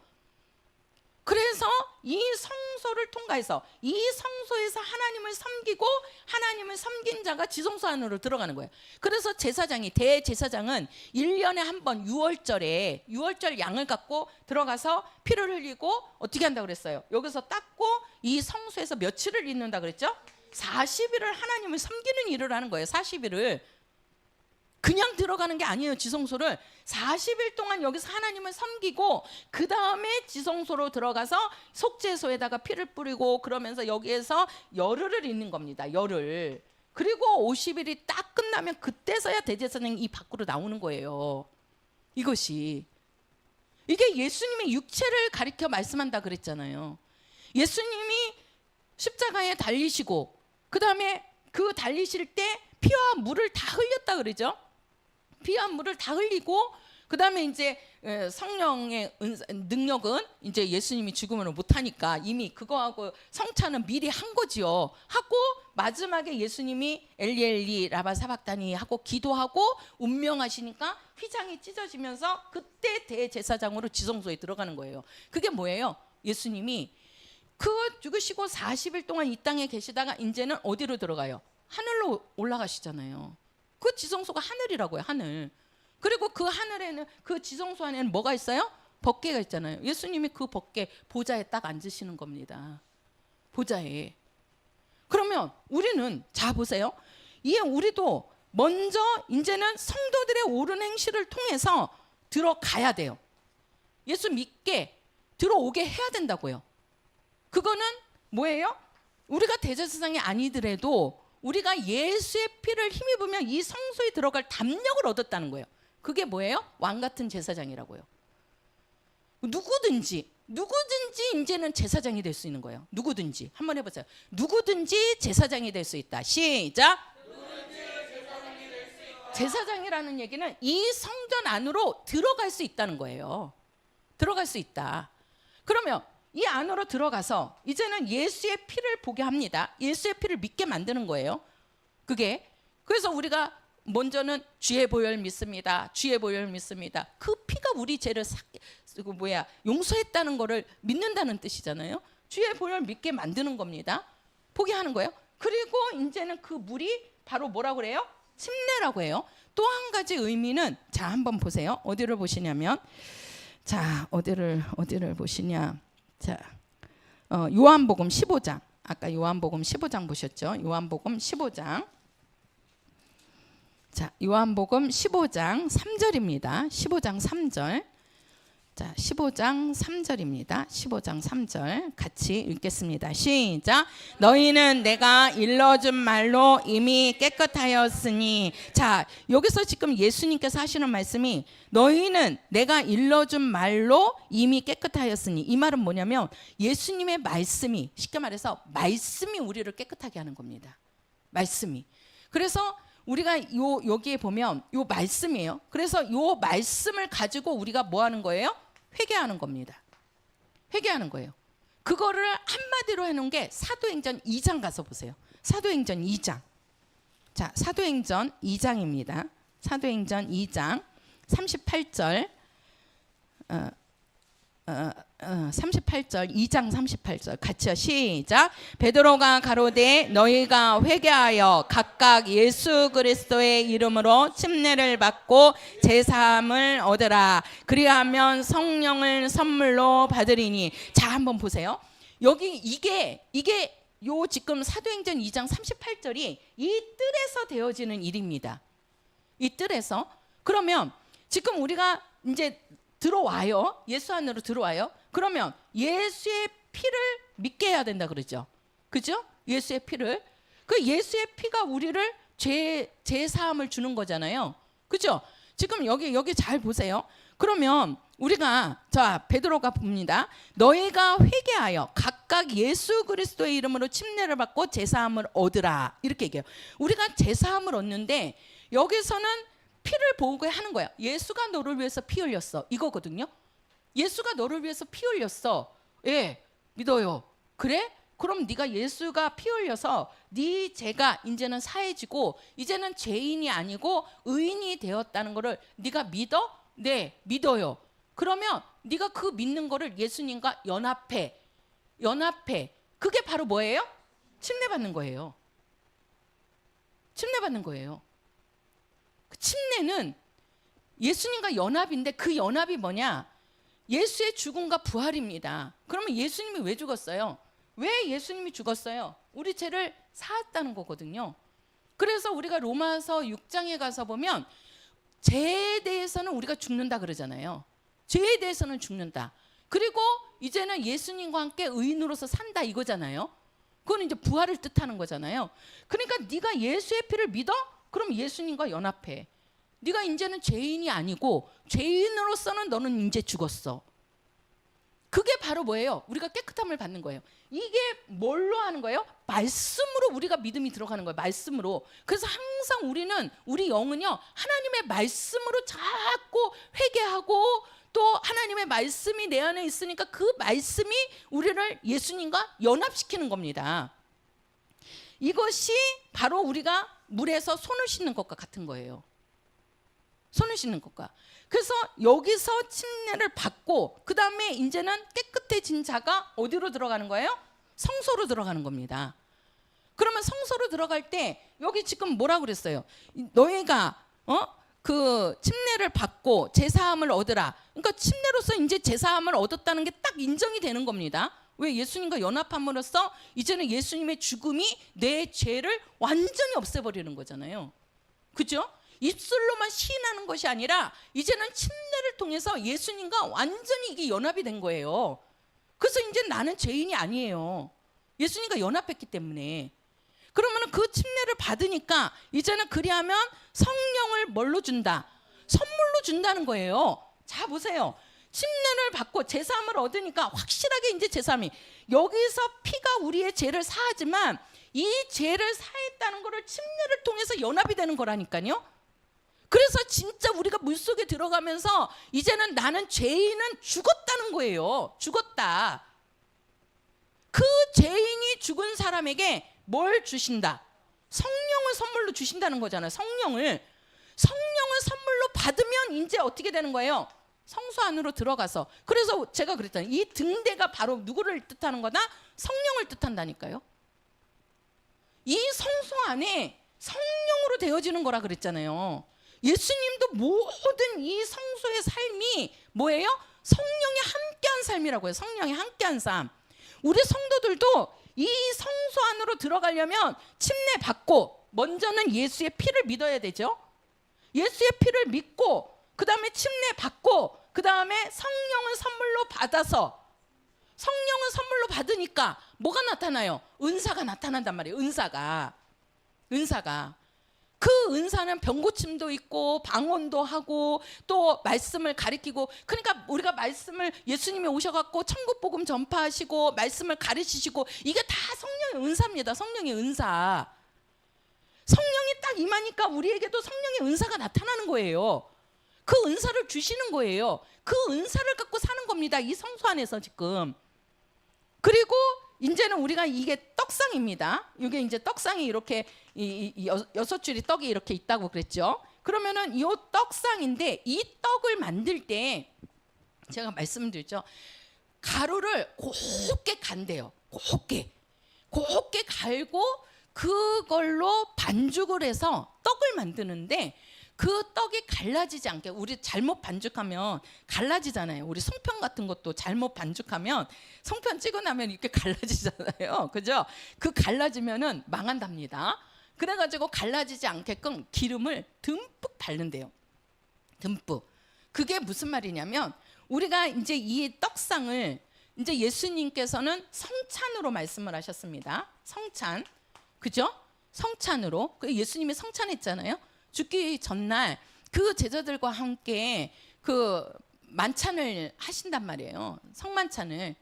그래서 이 성소를 통과해서 이 성소에서 하나님을 섬기고 하나님을 섬긴 자가 지성소 안으로 들어가는 거예요. 그래서 제사장이, 대제사장은 1년에 한 번 6월절에 6월절 양을 갖고 들어가서 피를 흘리고 어떻게 한다고 그랬어요? 여기서 닦고 이 성소에서 며칠을 있는다 그랬죠? 40일을 하나님을 섬기는 일을 하는 거예요. 40일을. 그냥 들어가는 게 아니에요. 지성소를 40일 동안 여기서 하나님을 섬기고 그 다음에 지성소로 들어가서 속죄소에다가 피를 뿌리고 그러면서 여기에서 열흘을 있는 겁니다. 열흘. 그리고 50일이 딱 끝나면 그때서야 대제사장이 이 밖으로 나오는 거예요. 이것이 이게 예수님의 육체를 가리켜 말씀한다 그랬잖아요. 예수님이 십자가에 달리시고 그 다음에 그 달리실 때 피와 물을 다 흘렸다 그러죠. 피와 물을 다 흘리고 그 다음에 이제 성령의 능력은 이제 예수님이 죽음을 못하니까 이미 그거하고 성찬은 미리 한 거지요. 하고 마지막에 예수님이 엘리 엘리 라바 사박다니 하고 기도하고 운명하시니까 휘장이 찢어지면서 그때 대제사장으로 지성소에 들어가는 거예요. 그게 뭐예요? 예수님이 그거 죽으시고 40일 동안 이 땅에 계시다가 이제는 어디로 들어가요? 하늘로 올라가시잖아요. 그 지성소가 하늘이라고요. 하늘. 그리고 그 하늘에는 그 지성소 안에는 뭐가 있어요? 법궤가 있잖아요. 예수님이 그 법궤 보좌에 딱 앉으시는 겁니다. 보좌에. 그러면 우리는 자 보세요. 이게 우리도 먼저 이제는 성도들의 옳은 행실을 통해서 들어가야 돼요. 예수 믿게 들어오게 해야 된다고요. 그거는 뭐예요? 우리가 대제사장이 아니더라도 우리가 예수의 피를 힘입으면 이 성소에 들어갈 담력을 얻었다는 거예요. 그게 뭐예요? 왕 같은 제사장이라고요. 누구든지 이제는 제사장이 될 수 있는 거예요. 누구든지. 한번 해보세요. 누구든지 제사장이 될 수 있다. 시작. 제사장이라는 얘기는 이 성전 안으로 들어갈 수 있다는 거예요. 들어갈 수 있다. 그러면 이 안으로 들어가서 이제는 예수의 피를 보게 합니다. 예수의 피를 믿게 만드는 거예요. 그게. 그래서 우리가 먼저는 주의 보혈 믿습니다. 주의 보혈 믿습니다. 그 피가 우리 죄를 용서했다는 거를 믿는다는 뜻이잖아요. 주의 보혈 믿게 만드는 겁니다. 보게 하는 거예요. 그리고 이제는 그 물이 바로 뭐라고 그래요? 침례라고 해요. 또 한 가지 의미는 자 한번 보세요. 어디를 보시냐면 자 어디를 보시냐. 자, 요한복음 15장. 아까 요한복음 15장 보셨죠? 요한복음 15장. 자, 요한복음 15장 3절입니다. 15장 3절. 자, 15장 3절입니다. 15장 3절 같이 읽겠습니다. 시작. 너희는 내가 일러준 말로 이미 깨끗하였으니. 자, 여기서 지금 예수님께서 하시는 말씀이 너희는 내가 일러준 말로 이미 깨끗하였으니. 이 말은 뭐냐면 예수님의 말씀이, 쉽게 말해서 말씀이 우리를 깨끗하게 하는 겁니다. 말씀이. 그래서 우리가 여기에 보면 요 말씀이에요. 그래서 요 말씀을 가지고 우리가 뭐 하는 거예요? 회개하는 겁니다. 회개하는 거예요. 그거를 한마디로 해놓은 게 사도행전 2장 가서 보세요. 사도행전 2장. 자, 사도행전 2장입니다. 사도행전 2장 38절. 38절 2장 38절 같이요. 시작. 베드로가 가로되 너희가 회개하여 각각 예수 그리스도의 이름으로 침례를 받고 제사함을 얻으라. 그리하면 성령을 선물로 받으리니. 자 한번 보세요. 여기 이게 요 지금 사도행전 2장 38절이 이 뜰에서 되어지는 일입니다. 이 뜰에서. 그러면 지금 우리가 이제 들어와요. 예수 안으로 들어와요. 그러면 예수의 피를 믿게 해야 된다 그러죠. 그죠? 예수의 피를. 그 예수의 피가 우리를 죄 사함을 주는 거잖아요. 그죠? 지금 여기 잘 보세요. 그러면 우리가 자 베드로가 봅니다. 너희가 회개하여 각각 예수 그리스도의 이름으로 침례를 받고 제사함을 얻으라 이렇게 얘기해요. 우리가 제사함을 얻는데 여기서는 피를 보게 하는 거야. 예수가 너를 위해서 피 흘렸어 이거거든요. 예수가 너를 위해서 피 흘렸어. 예, 믿어요. 그래? 그럼 네가 예수가 피 흘려서 네 죄가 이제는 사해지고 이제는 죄인이 아니고 의인이 되었다는 거를 네가 믿어? 네, 믿어요. 그러면 네가 그 믿는 거를 예수님과 연합해. 그게 바로 뭐예요? 침례받는 거예요. 침례받는 거예요. 그 침례는 예수님과 연합인데 그 연합이 뭐냐? 예수의 죽음과 부활입니다. 그러면 예수님이 왜 죽었어요? 왜 예수님이 죽었어요? 우리 죄를 사했다는 거거든요. 그래서 우리가 로마서 6장에 가서 보면 죄에 대해서는 우리가 죽는다 그러잖아요. 죄에 대해서는 죽는다. 그리고 이제는 예수님과 함께 의인으로서 산다 이거잖아요. 그건 이제 부활을 뜻하는 거잖아요. 그러니까 네가 예수의 피를 믿어? 그럼 예수님과 연합해. 네가 이제는 죄인이 아니고 죄인으로서는 너는 이제 죽었어. 그게 바로 뭐예요? 우리가 깨끗함을 받는 거예요. 이게 뭘로 하는 거예요? 말씀으로 우리가 믿음이 들어가는 거예요. 말씀으로. 그래서 항상 우리 영은요 하나님의 말씀으로 자꾸 회개하고 또 하나님의 말씀이 내 안에 있으니까 그 말씀이 우리를 예수님과 연합시키는 겁니다. 이것이 바로 우리가 물에서 손을 씻는 것과 같은 거예요. 손을 씻는 것과. 그래서 여기서 침례를 받고 그 다음에 이제는 깨끗해진 자가 어디로 들어가는 거예요? 성소로 들어가는 겁니다. 그러면 성소로 들어갈 때 여기 지금 뭐라 그랬어요? 너희가 그 침례를 받고 제사함을 얻으라. 그러니까 침례로서 이제 제사함을 얻었다는 게 딱 인정이 되는 겁니다. 왜? 예수님과 연합함으로써 이제는 예수님의 죽음이 내 죄를 완전히 없애버리는 거잖아요. 그죠? 입술로만 시인하는 것이 아니라 이제는 침례를 통해서 예수님과 완전히 이게 연합이 된 거예요. 그래서 이제 나는 죄인이 아니에요. 예수님과 연합했기 때문에. 그러면 그 침례를 받으니까 이제는 그리하면 성령을 뭘로 준다? 선물로 준다는 거예요. 자 보세요. 침례를 받고 제사함을 얻으니까 확실하게 이제 제사함이 여기서 피가 우리의 죄를 사하지만 이 죄를 사했다는 것을 침례를 통해서 연합이 되는 거라니까요. 그래서 진짜 우리가 물속에 들어가면서 이제는 나는 죄인은 죽었다는 거예요. 죽었다. 그 죄인이 죽은 사람에게 뭘 주신다? 성령을 선물로 주신다는 거잖아요. 성령을 선물로 받으면 이제 어떻게 되는 거예요? 성소 안으로 들어가서. 그래서 제가 그랬잖아요. 이 등대가 바로 누구를 뜻하는 거다? 성령을 뜻한다니까요. 이 성소 안에 성령으로 되어지는 거라 그랬잖아요. 예수님도 모든 이 성소의 삶이 뭐예요? 성령이 함께한 삶이라고 해요. 성령이 함께한 삶. 우리 성도들도 이 성소 안으로 들어가려면 침례 받고 먼저는 예수의 피를 믿어야 되죠. 예수의 피를 믿고 그 다음에 침례 받고 그 다음에 성령을 선물로 받아서 성령을 선물로 받으니까 뭐가 나타나요? 은사가 나타난단 말이에요. 은사가 그 은사는 병고침도 있고 방언도 하고 또 말씀을 가리키고 그러니까 우리가 말씀을 예수님이 오셔갖고 천국복음 전파하시고 말씀을 가르치시고 이게 다 성령의 은사입니다. 성령의 은사. 성령이 딱 임하니까 우리에게도 성령의 은사가 나타나는 거예요. 그 은사를 주시는 거예요. 그 은사를 갖고 사는 겁니다. 이 성소 안에서 지금. 그리고 이제는 우리가 이게 떡상입니다. 이게 이제 떡상이 이렇게 여섯 줄이 떡이 이렇게 있다고 그랬죠. 그러면은 이 떡상인데 이 떡을 만들 때 제가 말씀드렸죠. 가루를 곱게 간대요. 곱게 갈고 그걸로 반죽을 해서 떡을 만드는데 그 떡이 갈라지지 않게 우리 잘못 반죽하면 갈라지잖아요. 우리 송편 같은 것도 잘못 반죽하면 송편 찍어 나면 이렇게 갈라지잖아요. 그죠? 그 갈라지면은 망한답니다. 그래가지고 갈라지지 않게끔 기름을 듬뿍 바른대요. 듬뿍. 그게 무슨 말이냐면 우리가 이제 이 떡상을 이제 예수님께서는 성찬으로 말씀을 하셨습니다. 성찬. 그죠? 성찬으로. 예수님이 성찬했잖아요. 죽기 전날 그 제자들과 함께 그 만찬을 하신단 말이에요. 성만찬을.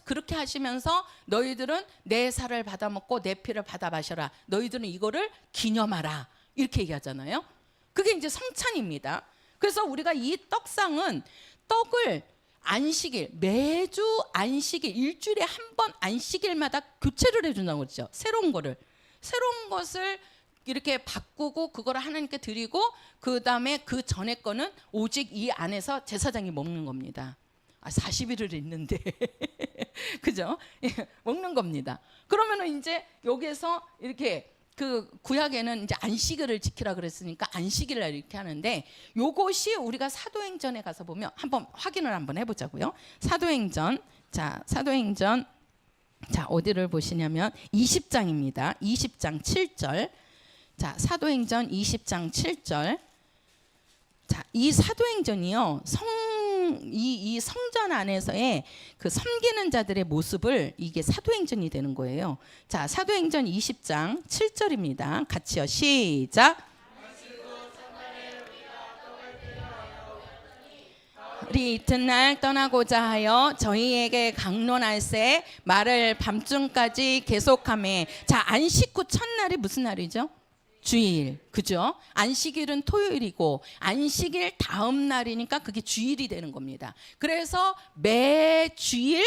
그렇게 하시면서 너희들은 내 살을 받아 먹고 내 피를 받아 마셔라. 너희들은 이거를 기념하라. 이렇게 얘기하잖아요. 그게 이제 성찬입니다. 그래서 우리가 이 떡상은 떡을 안식일, 매주 안식일, 일주일에 한 번 안식일마다 교체를 해준다고 그러죠. 새로운 것을 이렇게 바꾸고 그거를 하나님께 드리고 그 다음에 그 전에 거는 오직 이 안에서 제사장이 먹는 겁니다. 40일을 있는데 그죠? 먹는 겁니다. 그러면은 이제 여기에서 이렇게 그 구약에는 이제 안식일을 지키라 그랬으니까 안식일을 이렇게 하는데 요것이 우리가 사도행전에 가서 보면 한번 확인을 한번 해보자고요. 사도행전 자 어디를 보시냐면 20장입니다. 20장 7절. 자 사도행전 20장 7절. 자 이 사도행전이요 이 성전 안에서의 그 섬기는 자들의 모습을 이게 사도행전이 되는 거예요. 자, 사도행전 20장 7절입니다. 같이요. 시작. 우리 이튿날 떠나고자 하여 저희에게 강론할새 말을 밤중까지 계속하매. 자, 안식 후 첫날이 무슨 날이죠? 주일, 그죠? 안식일은 토요일이고 안식일 다음 날이니까 그게 주일이 되는 겁니다. 그래서 매 주일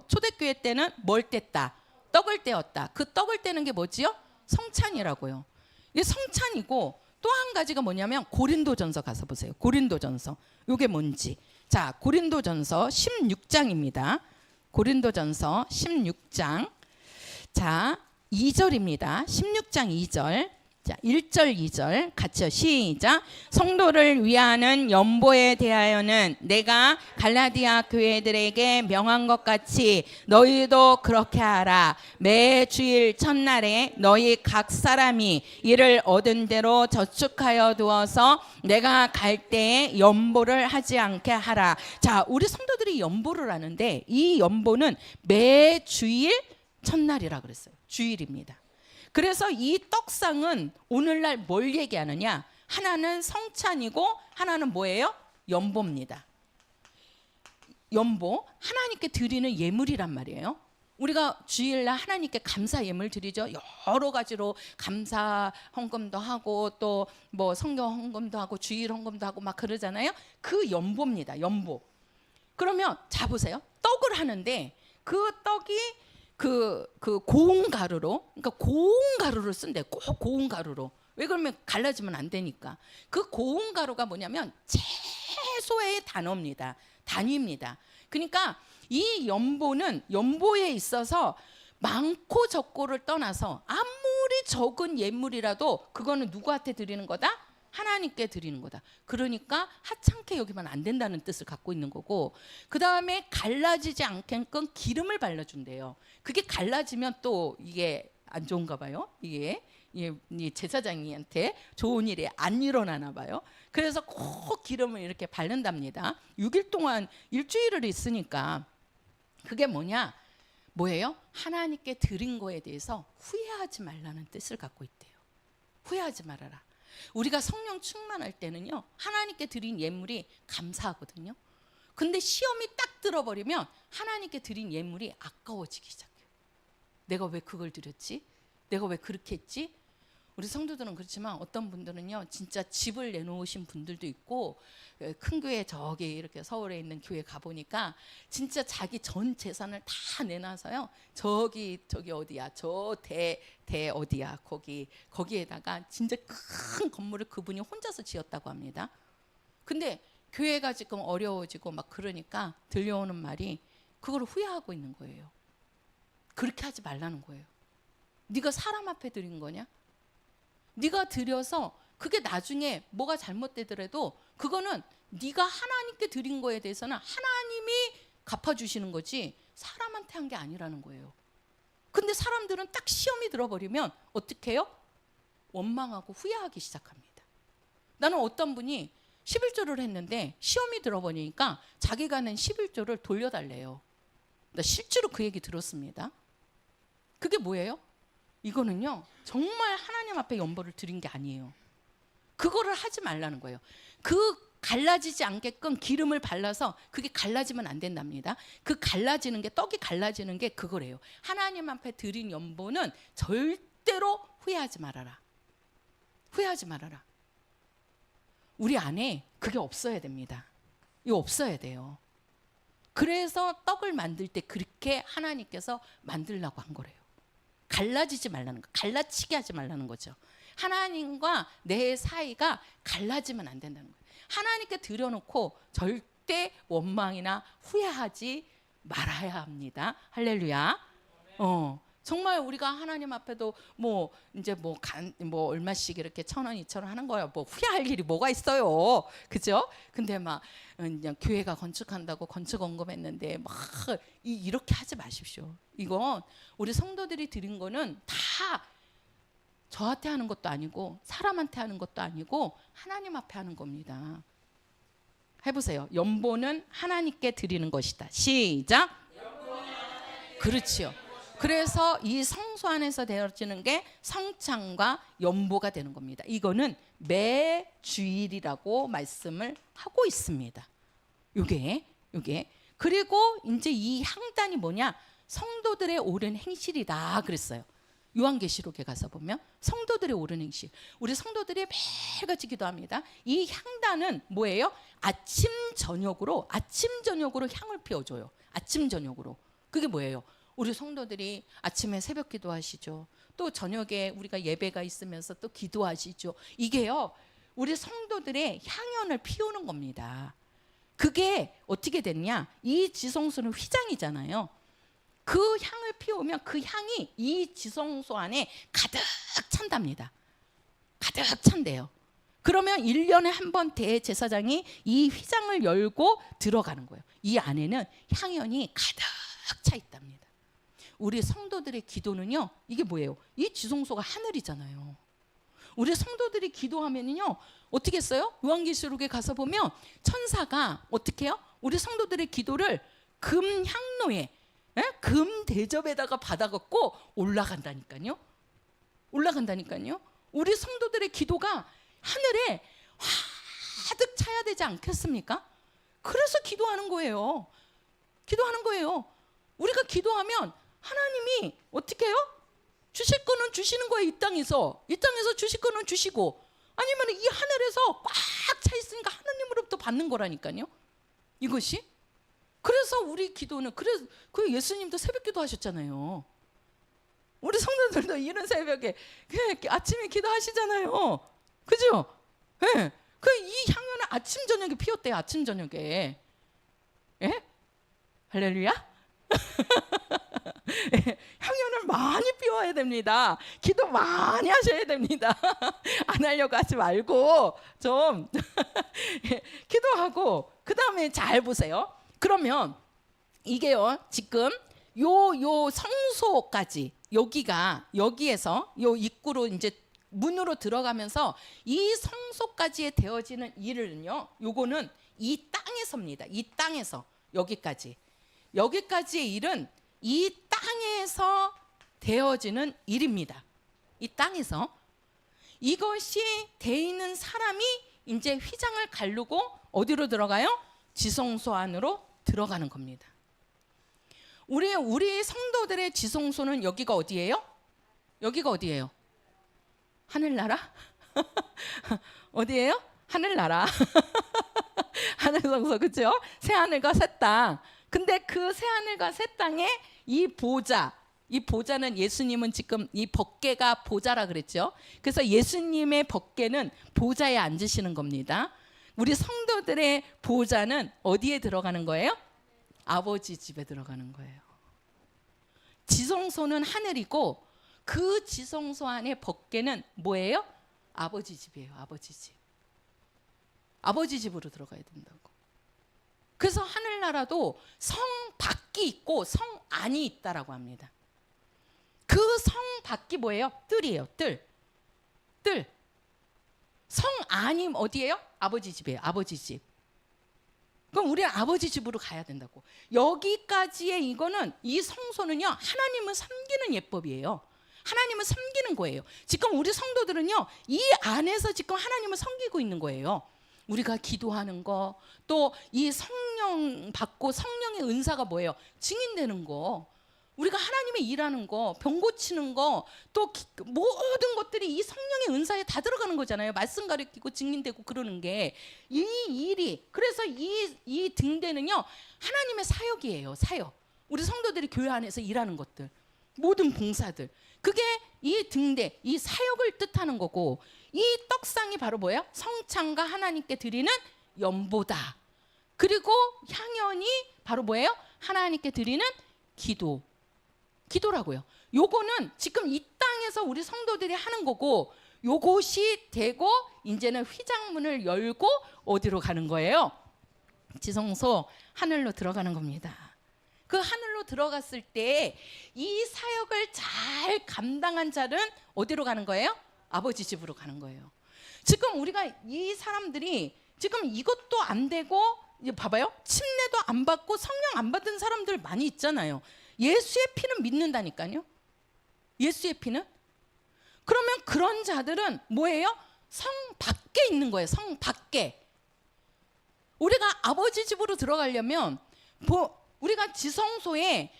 초대교회 때는 뭘 뗐다? 떡을 떼었다. 그 떡을 떼는 게 뭐지요? 성찬이라고요. 이게 성찬이고 또 한 가지가 뭐냐면 고린도전서 가서 보세요. 고린도전서. 이게 뭔지. 자, 고린도전서 16장입니다. 고린도전서 16장. 자, 2절입니다. 16장 2절. 자, 1절 2절 같이요. 시작. 성도를 위하는 연보에 대하여는 내가 갈라디아 교회들에게 명한 것 같이 너희도 그렇게 하라. 매 주일 첫날에 너희 각 사람이 이를 얻은 대로 저축하여 두어서 내가 갈 때에 연보를 하지 않게 하라. 자, 우리 성도들이 연보를 하는데 이 연보는 매 주일 첫날이라 그랬어요. 주일입니다. 그래서 이 떡상은 오늘날 뭘 얘기하느냐? 하나는 성찬이고 하나는 뭐예요? 연보입니다. 연보, 하나님께 드리는 예물이란 말이에요. 우리가 주일날 하나님께 감사 예물 드리죠. 여러 가지로 감사 헌금도 하고 또 뭐 성경 헌금도 하고 주일 헌금도 하고 막 그러잖아요. 그 연보입니다. 연보. 그러면 자 보세요. 떡을 하는데 그 떡이 그 고운 가루로, 그러니까 고운 가루를 쓴대. 꼭 고운 가루로. 왜 그러면 갈라지면 안 되니까. 그 고운 가루가 뭐냐면 채소의 단위입니다. 그러니까 이 연보에 있어서 많고 적고를 떠나서 아무리 적은 예물이라도 그거는 누구한테 드리는 거다? 하나님께 드리는 거다. 그러니까 하찮게 여기면 안 된다는 뜻을 갖고 있는 거고, 그 다음에 갈라지지 않게끔 기름을 발라준대요. 그게 갈라지면 또 이게 안 좋은가 봐요. 이게 제사장한테 좋은 일이 안 일어나나 봐요. 그래서 꼭 기름을 이렇게 바른답니다. 6일 동안 일주일을 있으니까 그게 뭐예요? 하나님께 드린 거에 대해서 후회하지 말라는 뜻을 갖고 있대요. 후회하지 말아라. 우리가 성령 충만할 때는요, 하나님께 드린 예물이 감사하거든요. 근데 시험이 딱 들어버리면 하나님께 드린 예물이 아까워지기 시작해요. 내가 왜 그걸 드렸지? 내가 왜 그렇게 했지? 우리 성도들은 그렇지만 어떤 분들은요, 진짜 집을 내놓으신 분들도 있고, 큰 교회 저기 이렇게 서울에 있는 교회 가보니까 진짜 자기 전 재산을 다 내놔서요, 저기 어디야, 저 대 어디야, 거기에다가 진짜 큰 건물을 그분이 혼자서 지었다고 합니다. 근데 교회가 지금 어려워지고 막 그러니까 들려오는 말이 그걸 후회하고 있는 거예요. 그렇게 하지 말라는 거예요. 네가 사람 앞에 드린 거냐? 네가 드려서 그게 나중에 뭐가 잘못되더라도 그거는 네가 하나님께 드린 거에 대해서는 하나님이 갚아주시는 거지 사람한테 한 게 아니라는 거예요. 근데 사람들은 딱 시험이 들어버리면 어떻게 해요? 원망하고 후회하기 시작합니다. 나는 어떤 분이 11조를 했는데 시험이 들어보니까 자기가 낸 11조를 돌려달래요. 나 실제로 그 얘기 들었습니다. 그게 뭐예요? 이거는요, 정말 하나님 앞에 연보를 드린 게 아니에요. 그거를 하지 말라는 거예요. 그 갈라지지 않게끔 기름을 발라서 그게 갈라지면 안 된답니다. 그 갈라지는 게, 떡이 갈라지는 게 그거래요. 하나님 앞에 드린 연보는 절대로 후회하지 말아라. 후회하지 말아라. 우리 안에 그게 없어야 됩니다. 이거 없어야 돼요. 그래서 떡을 만들 때 그렇게 하나님께서 만들라고 한 거래요. 갈라지지 말라는 거, 갈라치게 하지 말라는 거죠. 하나님과 내 사이가 갈라지면 안 된다는 거예요. 하나님께 드려놓고 절대 원망이나 후회하지 말아야 합니다. 할렐루야. 정말 우리가 하나님 앞에도 뭐 이제 뭐 얼마씩 이렇게 1,000원, 2,000원 하는 거야. 뭐 후회할 일이 뭐가 있어요, 그죠? 근데 막 그냥 교회가 건축한다고 건축 언급했는데 막 이렇게 하지 마십시오. 이건 우리 성도들이 드린 거는 다 저한테 하는 것도 아니고 사람한테 하는 것도 아니고 하나님 앞에 하는 겁니다. 해보세요. 연보는 하나님께 드리는 것이다. 시작. 그렇지요. 그래서 이 성소 안에서 되어지는 게 성찬과 연보가 되는 겁니다. 이거는 매 주일이라고 말씀을 하고 있습니다. 요게 그리고 이제 이 향단이 뭐냐? 성도들의 옳은 행실이다 그랬어요. 요한계시록에 가서 보면 성도들의 옳은 행실. 우리 성도들이 매일같이 기도합니다. 이 향단은 뭐예요? 아침 저녁으로 향을 피워줘요. 아침 저녁으로. 그게 뭐예요? 우리 성도들이 아침에 새벽 기도하시죠. 또 저녁에 우리가 예배가 있으면서 또 기도하시죠. 이게요, 우리 성도들의 향연을 피우는 겁니다. 그게 어떻게 됐냐? 이 지성소는 휘장이잖아요. 그 향을 피우면 그 향이 이 지성소 안에 가득 찬답니다. 가득 찬대요. 그러면 1년에 한 번 대제사장이 이 휘장을 열고 들어가는 거예요. 이 안에는 향연이 가득 차 있답니다. 우리 성도들의 기도는요, 이게 뭐예요? 이 지성소가 하늘이잖아요. 우리 성도들이 기도하면은요, 어떻게 했어요? 요한계시록에 가서 보면 천사가 어떻게 해요? 우리 성도들의 기도를 금 향로에, 금 대접에다가 받아갖고 올라간다니까요. 우리 성도들의 기도가 하늘에 가득 차야 되지 않겠습니까? 그래서 기도하는 거예요. 우리가 기도하면 하나님이 어떻게 해요? 주실 거는 주시는 거예요. 이 땅에서 주실 거는 주시고, 아니면 이 하늘에서 꽉 차 있으니까 하나님으로부터 받는 거라니까요. 이것이. 그래서 우리 기도는, 그래서 그 예수님도 새벽 기도 하셨잖아요. 우리 성도들도 이런 새벽에 아침에 기도하시잖아요. 그죠? 네. 이 향연은 아침 저녁에 피웠대요. 아침 저녁에. 예? 할렐루야. 향연을 많이 피워야 됩니다. 기도 많이 하셔야 됩니다. 안 하려고 하지 말고 좀 기도하고, 그 다음에 잘 보세요. 그러면 이게요, 지금 요 성소까지, 여기에서 요 입구로 이제 문으로 들어가면서 이 성소까지에 되어지는 일은요, 요거는 이 땅에서입니다. 이 땅에서 여기까지의 일은 이 땅에서 되어지는 일입니다. 이 땅에서. 이것이 돼 있는 사람이 이제 휘장을 가르고 어디로 들어가요? 지성소 안으로 들어가는 겁니다. 우리 성도들의 지성소는 여기가 어디예요? 하늘나라? 어디예요? 하늘나라. 하늘성소, 그죠? 새하늘과 새 땅. 근데 그 새하늘과 새 땅에 이 보좌는 예수님은 지금 이 법궤가 보좌라 그랬죠. 그래서 예수님의 법궤는 보좌에 앉으시는 겁니다. 우리 성도들의 보좌는 어디에 들어가는 거예요? 아버지 집에 들어가는 거예요. 지성소는 하늘이고, 그 지성소 안에 법궤는 뭐예요? 아버지 집이에요. 아버지 집. 아버지 집으로 들어가야 된다고. 그래서 하늘나라도 성 밖이 있고 성 안이 있다라고 합니다. 그 성 밖이 뭐예요? 뜰이에요. 뜰. 성 안이 어디예요? 아버지 집이에요. 아버지 집. 그럼 우리는 아버지 집으로 가야 된다고. 여기까지의 이거는, 이 성소는요, 하나님을 섬기는 예법이에요. 하나님을 섬기는 거예요. 지금 우리 성도들은요, 이 안에서 지금 하나님을 섬기고 있는 거예요. 우리가 기도하는 거, 또 이 성령 받고 성령의 은사가 뭐예요? 증인되는 거, 우리가 하나님의 일하는 거, 병 고치는 거, 또 모든 것들이 이 성령의 은사에 다 들어가는 거잖아요. 말씀 가르치고 증인되고 그러는 게 이 일이, 그래서 이 등대는요 하나님의 사역이에요. 사역. 우리 성도들이 교회 안에서 일하는 것들, 모든 봉사들, 그게 이 등대, 이 사역을 뜻하는 거고, 이 떡상이 바로 뭐예요? 성찬과 하나님께 드리는 연보다. 그리고 향연이 바로 뭐예요? 하나님께 드리는 기도라고요. 요거는 지금 이 땅에서 우리 성도들이 하는 거고, 요것이 되고 이제는 휘장문을 열고 어디로 가는 거예요? 지성소 하늘로 들어가는 겁니다. 그 하늘로 들어갔을 때 이 사역을 잘 감당한 자는 어디로 가는 거예요? 아버지 집으로 가는 거예요. 지금 우리가 이 사람들이 지금 이것도 안 되고, 봐봐요, 침례도 안 받고 성령 안 받은 사람들 많이 있잖아요. 예수의 피는 믿는다니까요. 예수의 피는. 그러면 그런 자들은 뭐예요? 성 밖에 있는 거예요. 성 밖에. 우리가 아버지 집으로 들어가려면 우리가 지성소에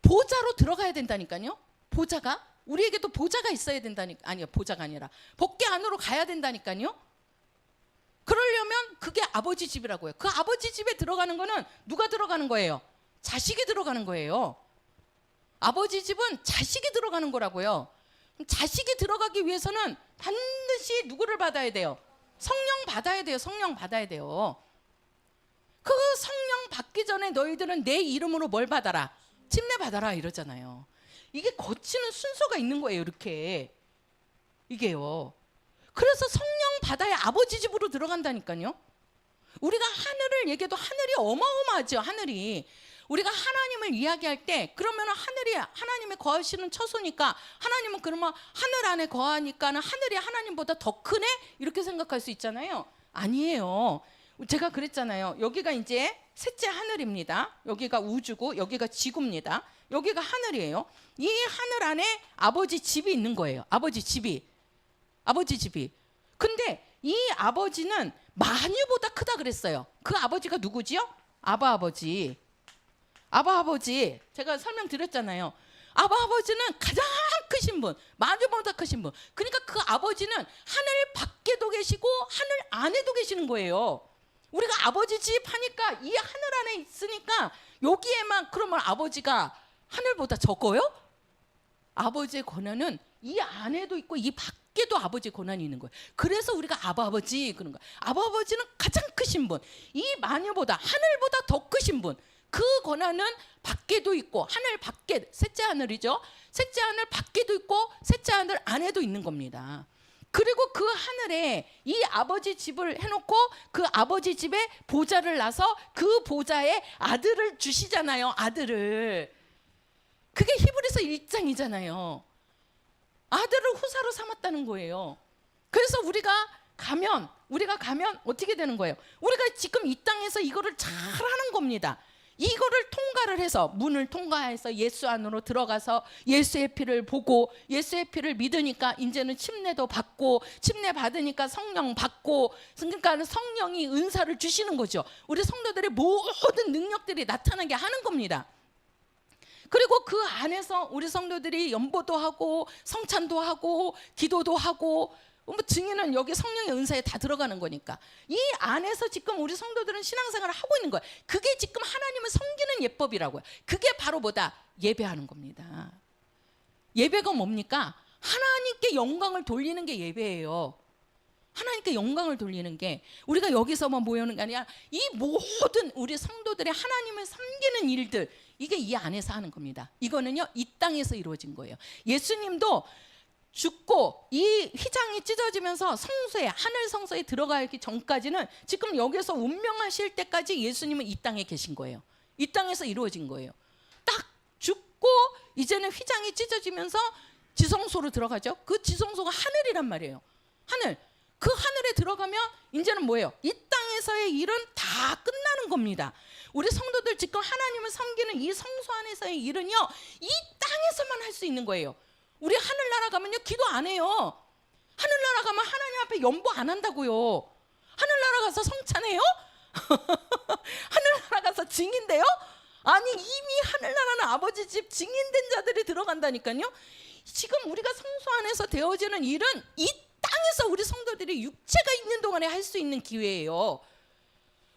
보좌로 들어가야 된다니까요. 보좌가, 우리에게도 보좌가 있어야 된다니까. 아니요, 보좌가 아니라 법궤 안으로 가야 된다니까요. 그러려면 그게 아버지 집이라고요. 그 아버지 집에 들어가는 거는 누가 들어가는 거예요? 자식이 들어가는 거예요. 아버지 집은 자식이 들어가는 거라고요. 자식이 들어가기 위해서는 반드시 누구를 받아야 돼요? 성령 받아야 돼요. 성령 받아야 돼요. 그 성령 받기 전에 너희들은 내 이름으로 뭘 받아라? 침례 받아라 이러잖아요. 이게 거치는 순서가 있는 거예요. 이렇게 이게요. 그래서 성령 받아야 아버지 집으로 들어간다니까요. 우리가 하늘을 얘기해도 하늘이 어마어마하죠. 하늘이. 우리가 하나님을 이야기할 때 그러면 하늘이 하나님의 거하시는 처소니까, 하나님은 그러면 하늘 안에 거하니까는 하늘이 하나님보다 더 크네? 이렇게 생각할 수 있잖아요. 아니에요. 제가 그랬잖아요. 여기가 이제 셋째 하늘입니다. 여기가 우주고 여기가 지구입니다. 여기가 하늘이에요. 이 하늘 안에 아버지 집이 있는 거예요. 아버지 집이. 근데 이 아버지는 만유보다 크다 그랬어요. 그 아버지가 누구지요? 아바 아버지. 제가 설명드렸잖아요. 아바 아버지는 가장 크신 분, 만유보다 크신 분. 그러니까 그 아버지는 하늘 밖에도 계시고 하늘 안에도 계시는 거예요. 우리가 아버지 집 하니까 이 하늘 안에 있으니까 여기에만, 그러면 아버지가 하늘보다 적어요? 아버지의 권한은 이 안에도 있고 이 밖에도 아버지의 권한이 있는 거예요. 그래서 우리가 아버지 그런 거예요. 아버지는 가장 크신 분, 이 마녀보다 하늘보다 더 크신 분, 그 권한은 밖에도 있고, 하늘 밖에, 셋째 하늘이죠. 셋째 하늘 밖에도 있고 셋째 하늘 안에도 있는 겁니다. 그리고 그 하늘에 이 아버지 집을 해놓고 그 아버지 집에 보좌를 놔서 그 보좌에 아들을 주시잖아요. 아들을. 그게 히브리서 1장이잖아요. 아들을 후사로 삼았다는 거예요. 그래서 우리가 가면 어떻게 되는 거예요? 우리가 지금 이 땅에서 이거를 잘하는 겁니다. 이거를 통과를 해서, 문을 통과해서 예수 안으로 들어가서 예수의 피를 보고, 예수의 피를 믿으니까 이제는 침례도 받고, 침례 받으니까 성령 받고, 그러니까 성령이 은사를 주시는 거죠. 우리 성도들의 모든 능력들이 나타나게 하는 겁니다. 그리고 그 안에서 우리 성도들이 연보도 하고 성찬도 하고 기도도 하고, 뭐 증인은 여기 성령의 은사에 다 들어가는 거니까 이 안에서 지금 우리 성도들은 신앙생활을 하고 있는 거예요. 그게 지금 하나님을 섬기는 예법이라고요. 그게 바로 뭐다? 예배하는 겁니다. 예배가 뭡니까? 하나님께 영광을 돌리는 게 예배예요. 하나님께 영광을 돌리는 게, 우리가 여기서만 모여는 게 아니라 이 모든 우리 성도들의 하나님을 섬기는 일들, 이게 이 안에서 하는 겁니다. 이거는요 이 땅에서 이루어진 거예요. 예수님도 죽고 이 휘장이 찢어지면서 성소에, 하늘 성소에 들어가기 전까지는, 지금 여기서 운명하실 때까지 예수님은 이 땅에 계신 거예요. 이 땅에서 이루어진 거예요. 딱 죽고 이제는 휘장이 찢어지면서 지성소로 들어가죠. 그 지성소가 하늘이란 말이에요. 하늘. 그 하늘에 들어가면 이제는 뭐예요? 이 땅에서의 일은 다 끝나는 겁니다. 우리 성도들 지금 하나님을 섬기는 이 성소 안에서의 일은요 이 땅에서만 할 수 있는 거예요. 우리 하늘나라 가면요 기도 안 해요. 하늘나라 가면 하나님 앞에 연보 안 한다고요. 하늘나라 가서 성찬해요? 하늘나라 가서 증인돼요? 아니 이미 하늘나라는 아버지 집 증인된 자들이 들어간다니까요. 지금 우리가 성소 안에서 되어지는 일은 이 땅에서 우리 성도들이 육체가 있는 동안에 할 수 있는 기회예요.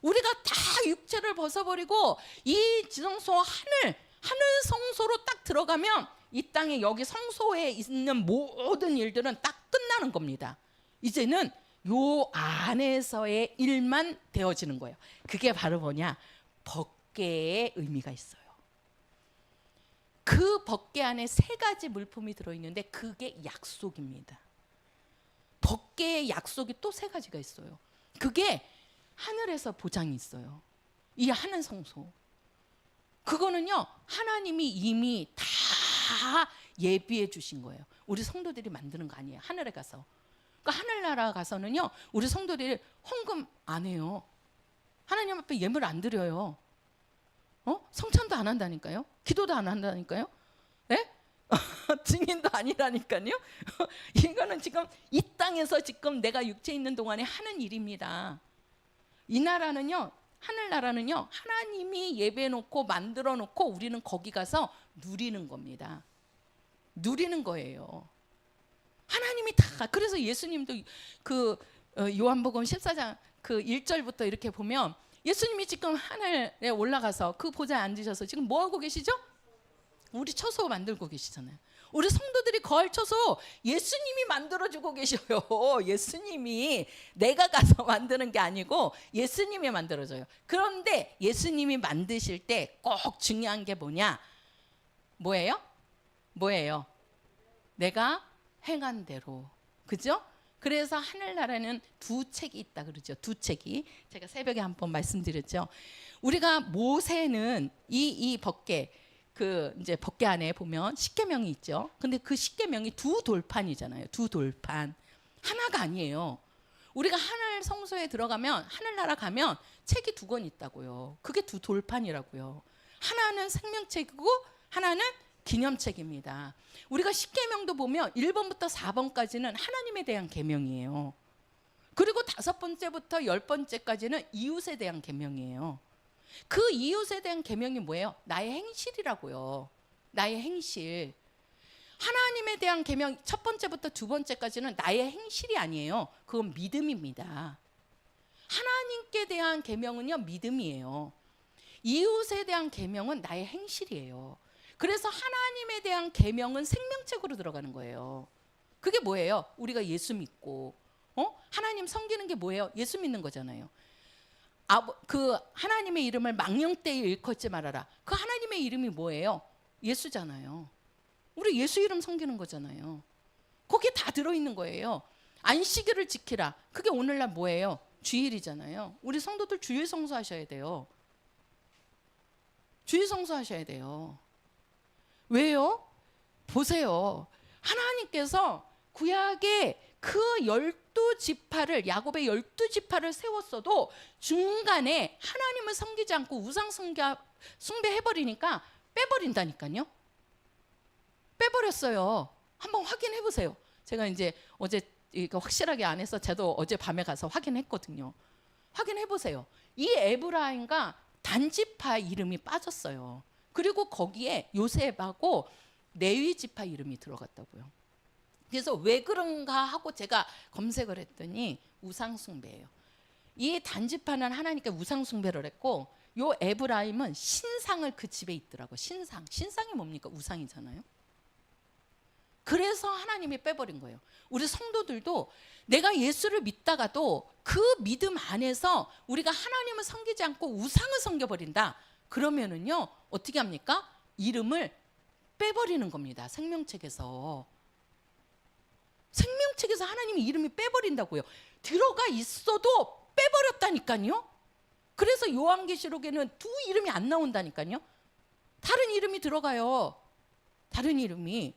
우리가 다 육체를 벗어버리고 이 지성소 하늘 성소로 딱 들어가면 이 땅에 여기 성소에 있는 모든 일들은 딱 끝나는 겁니다. 이제는 요 안에서의 일만 되어지는 거예요. 그게 바로 뭐냐? 법궤의 의미가 있어요. 그 법궤 안에 세 가지 물품이 들어있는데 그게 약속입니다. 법궤의 약속이 또 세 가지가 있어요. 그게 하늘에서 보장이 있어요. 이 하늘 성소. 그거는요 하나님이 이미 다 예비해 주신 거예요. 우리 성도들이 만드는 거 아니에요. 하늘에 가서. 그러니까 하늘나라 가서는요 우리 성도들이 헌금 안 해요. 하나님 앞에 예물 안 드려요. 성찬도 안 한다니까요. 기도도 안 한다니까요. 네? 증인도 아니라니까요. 이거는 지금 이 땅에서 지금 내가 육체에 있는 동안에 하는 일입니다. 이 나라는요 하늘나라는요 하나님이 예배해놓고 만들어놓고 우리는 거기 가서 누리는 겁니다. 누리는 거예요. 하나님이 다. 그래서 예수님도 그 요한복음 14장 그 1절부터 이렇게 보면 예수님이 지금 하늘에 올라가서 그 보좌에 앉으셔서 지금 뭐 하고 계시죠? 우리 처소 만들고 계시잖아요. 우리 성도들이 거할 처소 예수님이 만들어주고 계셔요. 예수님이 내가 가서 만드는 게 아니고 예수님이 만들어줘요. 그런데 예수님이 만드실 때 꼭 중요한 게 뭐냐? 뭐예요? 뭐예요? 내가 행한 대로. 그죠? 그래서 하늘나라는 두 책이 있다 그러죠. 두 책이. 제가 새벽에 한번 말씀드렸죠. 우리가 모세는 이 법궤 그 이제 법궤 안에 보면 십계명이 있죠. 근데 그 십계명이 두 돌판이잖아요. 두 돌판. 하나가 아니에요. 우리가 하늘 성소에 들어가면 하늘나라 가면 책이 두 권 있다고요. 그게 두 돌판이라고요. 하나는 생명책이고 하나는 기념책입니다. 우리가 십계명도 보면 1번부터 4번까지는 하나님에 대한 계명이에요. 그리고 5번째부터 10번째까지는 이웃에 대한 계명이에요. 그 이웃에 대한 계명이 뭐예요? 나의 행실이라고요. 나의 행실. 하나님에 대한 계명 첫 번째부터 두 번째까지는 나의 행실이 아니에요. 그건 믿음입니다. 하나님께 대한 계명은요 믿음이에요. 이웃에 대한 계명은 나의 행실이에요. 그래서 하나님에 대한 계명은 생명책으로 들어가는 거예요. 그게 뭐예요? 우리가 예수 믿고 하나님 섬기는 게 뭐예요? 예수 믿는 거잖아요. 그 하나님의 이름을 망령되이 일컫지 말아라. 그 하나님의 이름이 뭐예요? 예수잖아요. 우리 예수 이름 섬기는 거잖아요. 거기에 다 들어있는 거예요. 안식일을 지키라. 그게 오늘날 뭐예요? 주일이잖아요. 우리 성도들 주일 성수하셔야 돼요. 주일 성수하셔야 돼요. 왜요? 보세요. 하나님께서 구약에 그 12지파를 야곱의 12지파를 세웠어도 중간에 하나님을 섬기지 않고 우상 숭배해버리니까 빼버린다니까요. 빼버렸어요. 한번 확인해 보세요. 제가 이제 어제 이거 확실하게 안 해서 저도 어제 밤에 가서 확인했거든요. 확인해 보세요. 이 에브라임과 단지파 이름이 빠졌어요. 그리고 거기에 요셉하고 레위 지파 이름이 들어갔다고요. 그래서 왜 그런가 하고 제가 검색을 했더니 우상 숭배예요. 이 단지파는 하나님께 우상 숭배를 했고 요 에브라임은 신상을 그 집에 있더라고요. 신상이 뭡니까? 우상이잖아요. 그래서 하나님이 빼버린 거예요. 우리 성도들도 내가 예수를 믿다가도 그 믿음 안에서 우리가 하나님을 섬기지 않고 우상을 섬겨버린다. 그러면은요 어떻게 합니까? 이름을 빼버리는 겁니다. 생명책에서 하나님이 이름이 빼버린다고요. 들어가 있어도 빼버렸다니까요. 그래서 요한계시록에는 두 이름이 안 나온다니까요. 다른 이름이 들어가요. 다른 이름이.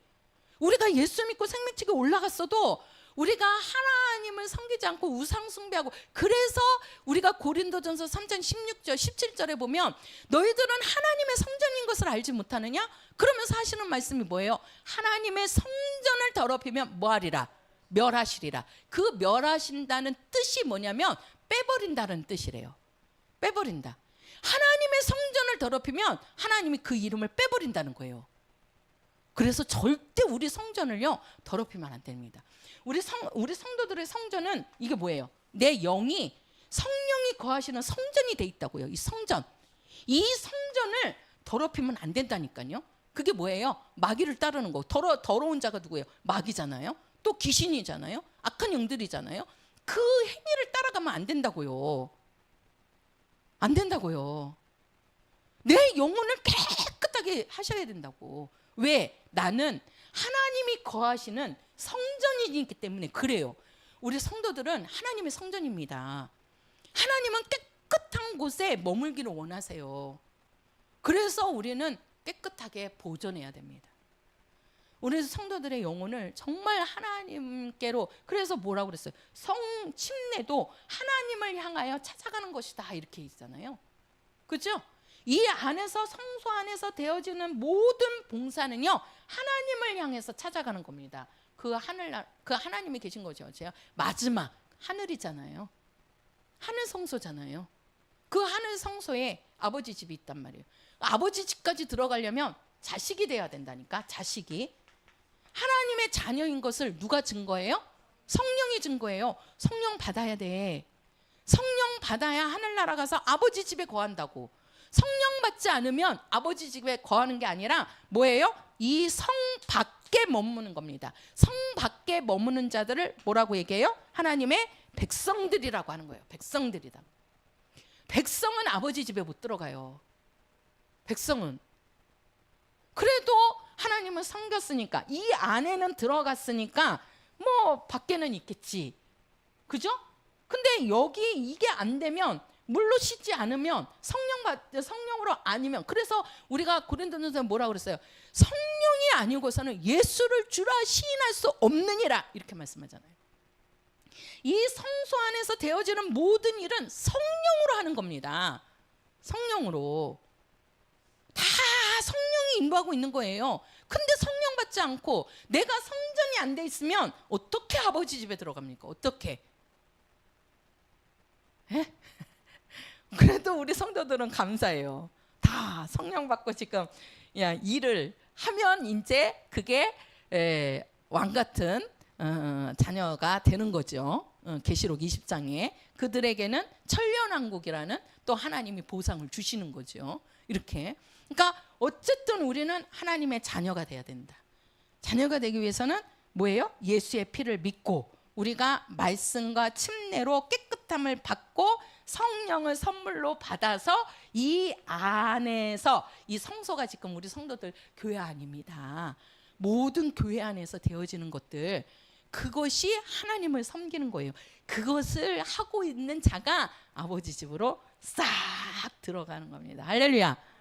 우리가 예수 믿고 생명책에 올라갔어도 우리가 하나님을 섬기지 섬기지 않고 우상 숭배하고, 그래서 우리가 고린도전서 3장 16절 17절에 보면 너희들은 하나님의 성전인 것을 알지 못하느냐? 그러면서 하시는 말씀이 뭐예요? 하나님의 성전을 더럽히면 뭐하리라? 멸하시리라. 그 멸하신다는 뜻이 뭐냐면 빼버린다는 뜻이래요. 빼버린다. 하나님의 성전을 더럽히면 하나님이 그 이름을 빼버린다는 거예요. 그래서 절대 우리 성전을요 더럽히면 안 됩니다. 우리 성도들의 성전은 이게 뭐예요? 내 영이 성령이 거하시는 성전이 돼 있다고요. 이 성전, 이 성전을 더럽히면 안 된다니까요. 그게 뭐예요? 마귀를 따르는 거. 더러운 자가 누구예요? 마귀잖아요. 또 귀신이잖아요. 악한 영들이잖아요. 그 행위를 따라가면 안 된다고요. 안 된다고요. 내 영혼을 깨끗하게 하셔야 된다고. 왜? 나는 하나님이 거하시는 성전이기 때문에 그래요. 우리 성도들은 하나님의 성전입니다. 하나님은 깨끗한 곳에 머물기를 원하세요. 그래서 우리는 깨끗하게 보존해야 됩니다. 우리 성도들의 영혼을 정말 하나님께로, 그래서 뭐라고 그랬어요? 침례도 하나님을 향하여 찾아가는 것이다 이렇게 있잖아요. 그렇죠? 이 안에서, 성소 안에서 되어지는 모든 봉사는요 하나님을 향해서 찾아가는 겁니다. 그 하나님이 계신 거죠. 제가 마지막 하늘이잖아요. 하늘 성소잖아요. 그 하늘 성소에 아버지 집이 있단 말이에요. 아버지 집까지 들어가려면 자식이 돼야 된다니까. 자식이 하나님의 자녀인 것을 누가 증거해요? 성령이 증거해요. 성령 받아야 돼. 성령 받아야 하늘나라 가서 아버지 집에 거한다고. 성령 받지 않으면 아버지 집에 거하는 게 아니라 뭐예요? 이 성 밖에 머무는 겁니다. 성 밖에 머무는 자들을 뭐라고 얘기해요? 하나님의 백성들이라고 하는 거예요. 백성들이다. 백성은 아버지 집에 못 들어가요. 백성은. 그래도 하나님은 섬겼으니까, 이 안에는 들어갔으니까 뭐 밖에는 있겠지. 그죠? 근데 여기 이게 안 되면, 물로 씻지 않으면, 성령으로 아니면, 그래서 우리가 고린도전서에 뭐라고 그랬어요? 성령이 아니고서는 예수를 주라 시인할 수 없느니라 이렇게 말씀하잖아요. 이 성소 안에서 되어지는 모든 일은 성령으로 하는 겁니다. 성령으로. 다 성령이 인도하고 있는 거예요. 근데 성령 받지 않고 내가 성전이 안 돼 있으면 어떻게 아버지 집에 들어갑니까? 어떻게? 그래도 우리 성도들은 감사해요. 다 성령 받고 지금 일을 하면 이제 그게 왕 같은 자녀가 되는 거죠. 계시록 20장에 그들에게는 천년왕국이라는 또 하나님이 보상을 주시는 거죠. 이렇게. 그러니까 어쨌든 우리는 하나님의 자녀가 돼야 된다. 자녀가 되기 위해서는 뭐예요? 예수의 피를 믿고 우리가 말씀과 침례로 깨끗함을 받고 성령을 선물로 받아서 이 안에서, 이 성소가 지금 우리 성도들 교회 안입니다. 모든 교회 안에서 되어지는 것들, 그것이 하나님을 섬기는 거예요. 그것을 하고 있는 자가 아버지 집으로 싹 들어가는 겁니다. 할렐루야.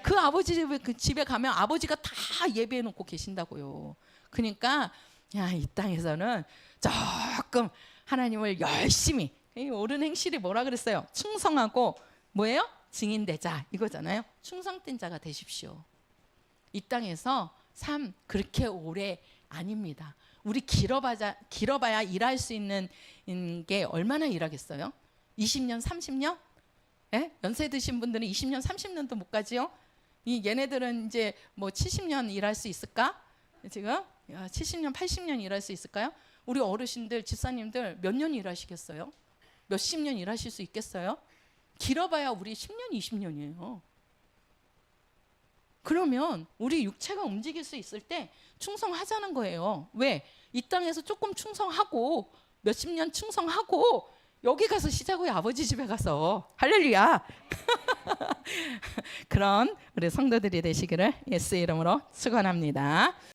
그 아버지 집에 가면 아버지가 다 예배해 놓고 계신다고요. 그러니까 이 땅에서는 조금 하나님을 열심히, 옳은 행실이 뭐라 그랬어요? 충성하고 뭐예요? 증인되자 이거잖아요. 충성된 자가 되십시오. 이 땅에서 삶 그렇게 오래 아닙니다. 우리 길어봐야 일할 수 있는 게 얼마나 일하겠어요? 20년, 30년? 연세 드신 분들은 20년, 30년도 못 가지요? 얘네들은 이제 뭐 70년 일할 수 있을까? 지금 70년, 80년 일할 수 있을까요? 우리 어르신들, 집사님들 몇 년 일하시겠어요? 몇십 년 일하실 수 있겠어요? 길어봐야 우리 10년, 20년이에요. 그러면 우리 육체가 움직일 수 있을 때 충성하자는 거예요. 왜? 이 땅에서 조금 충성하고 몇십 년 충성하고 여기 가서 쉬자고요. 아버지 집에 가서. 할렐루야. 그런 우리 성도들이 되시기를 예수의 이름으로 축원합니다.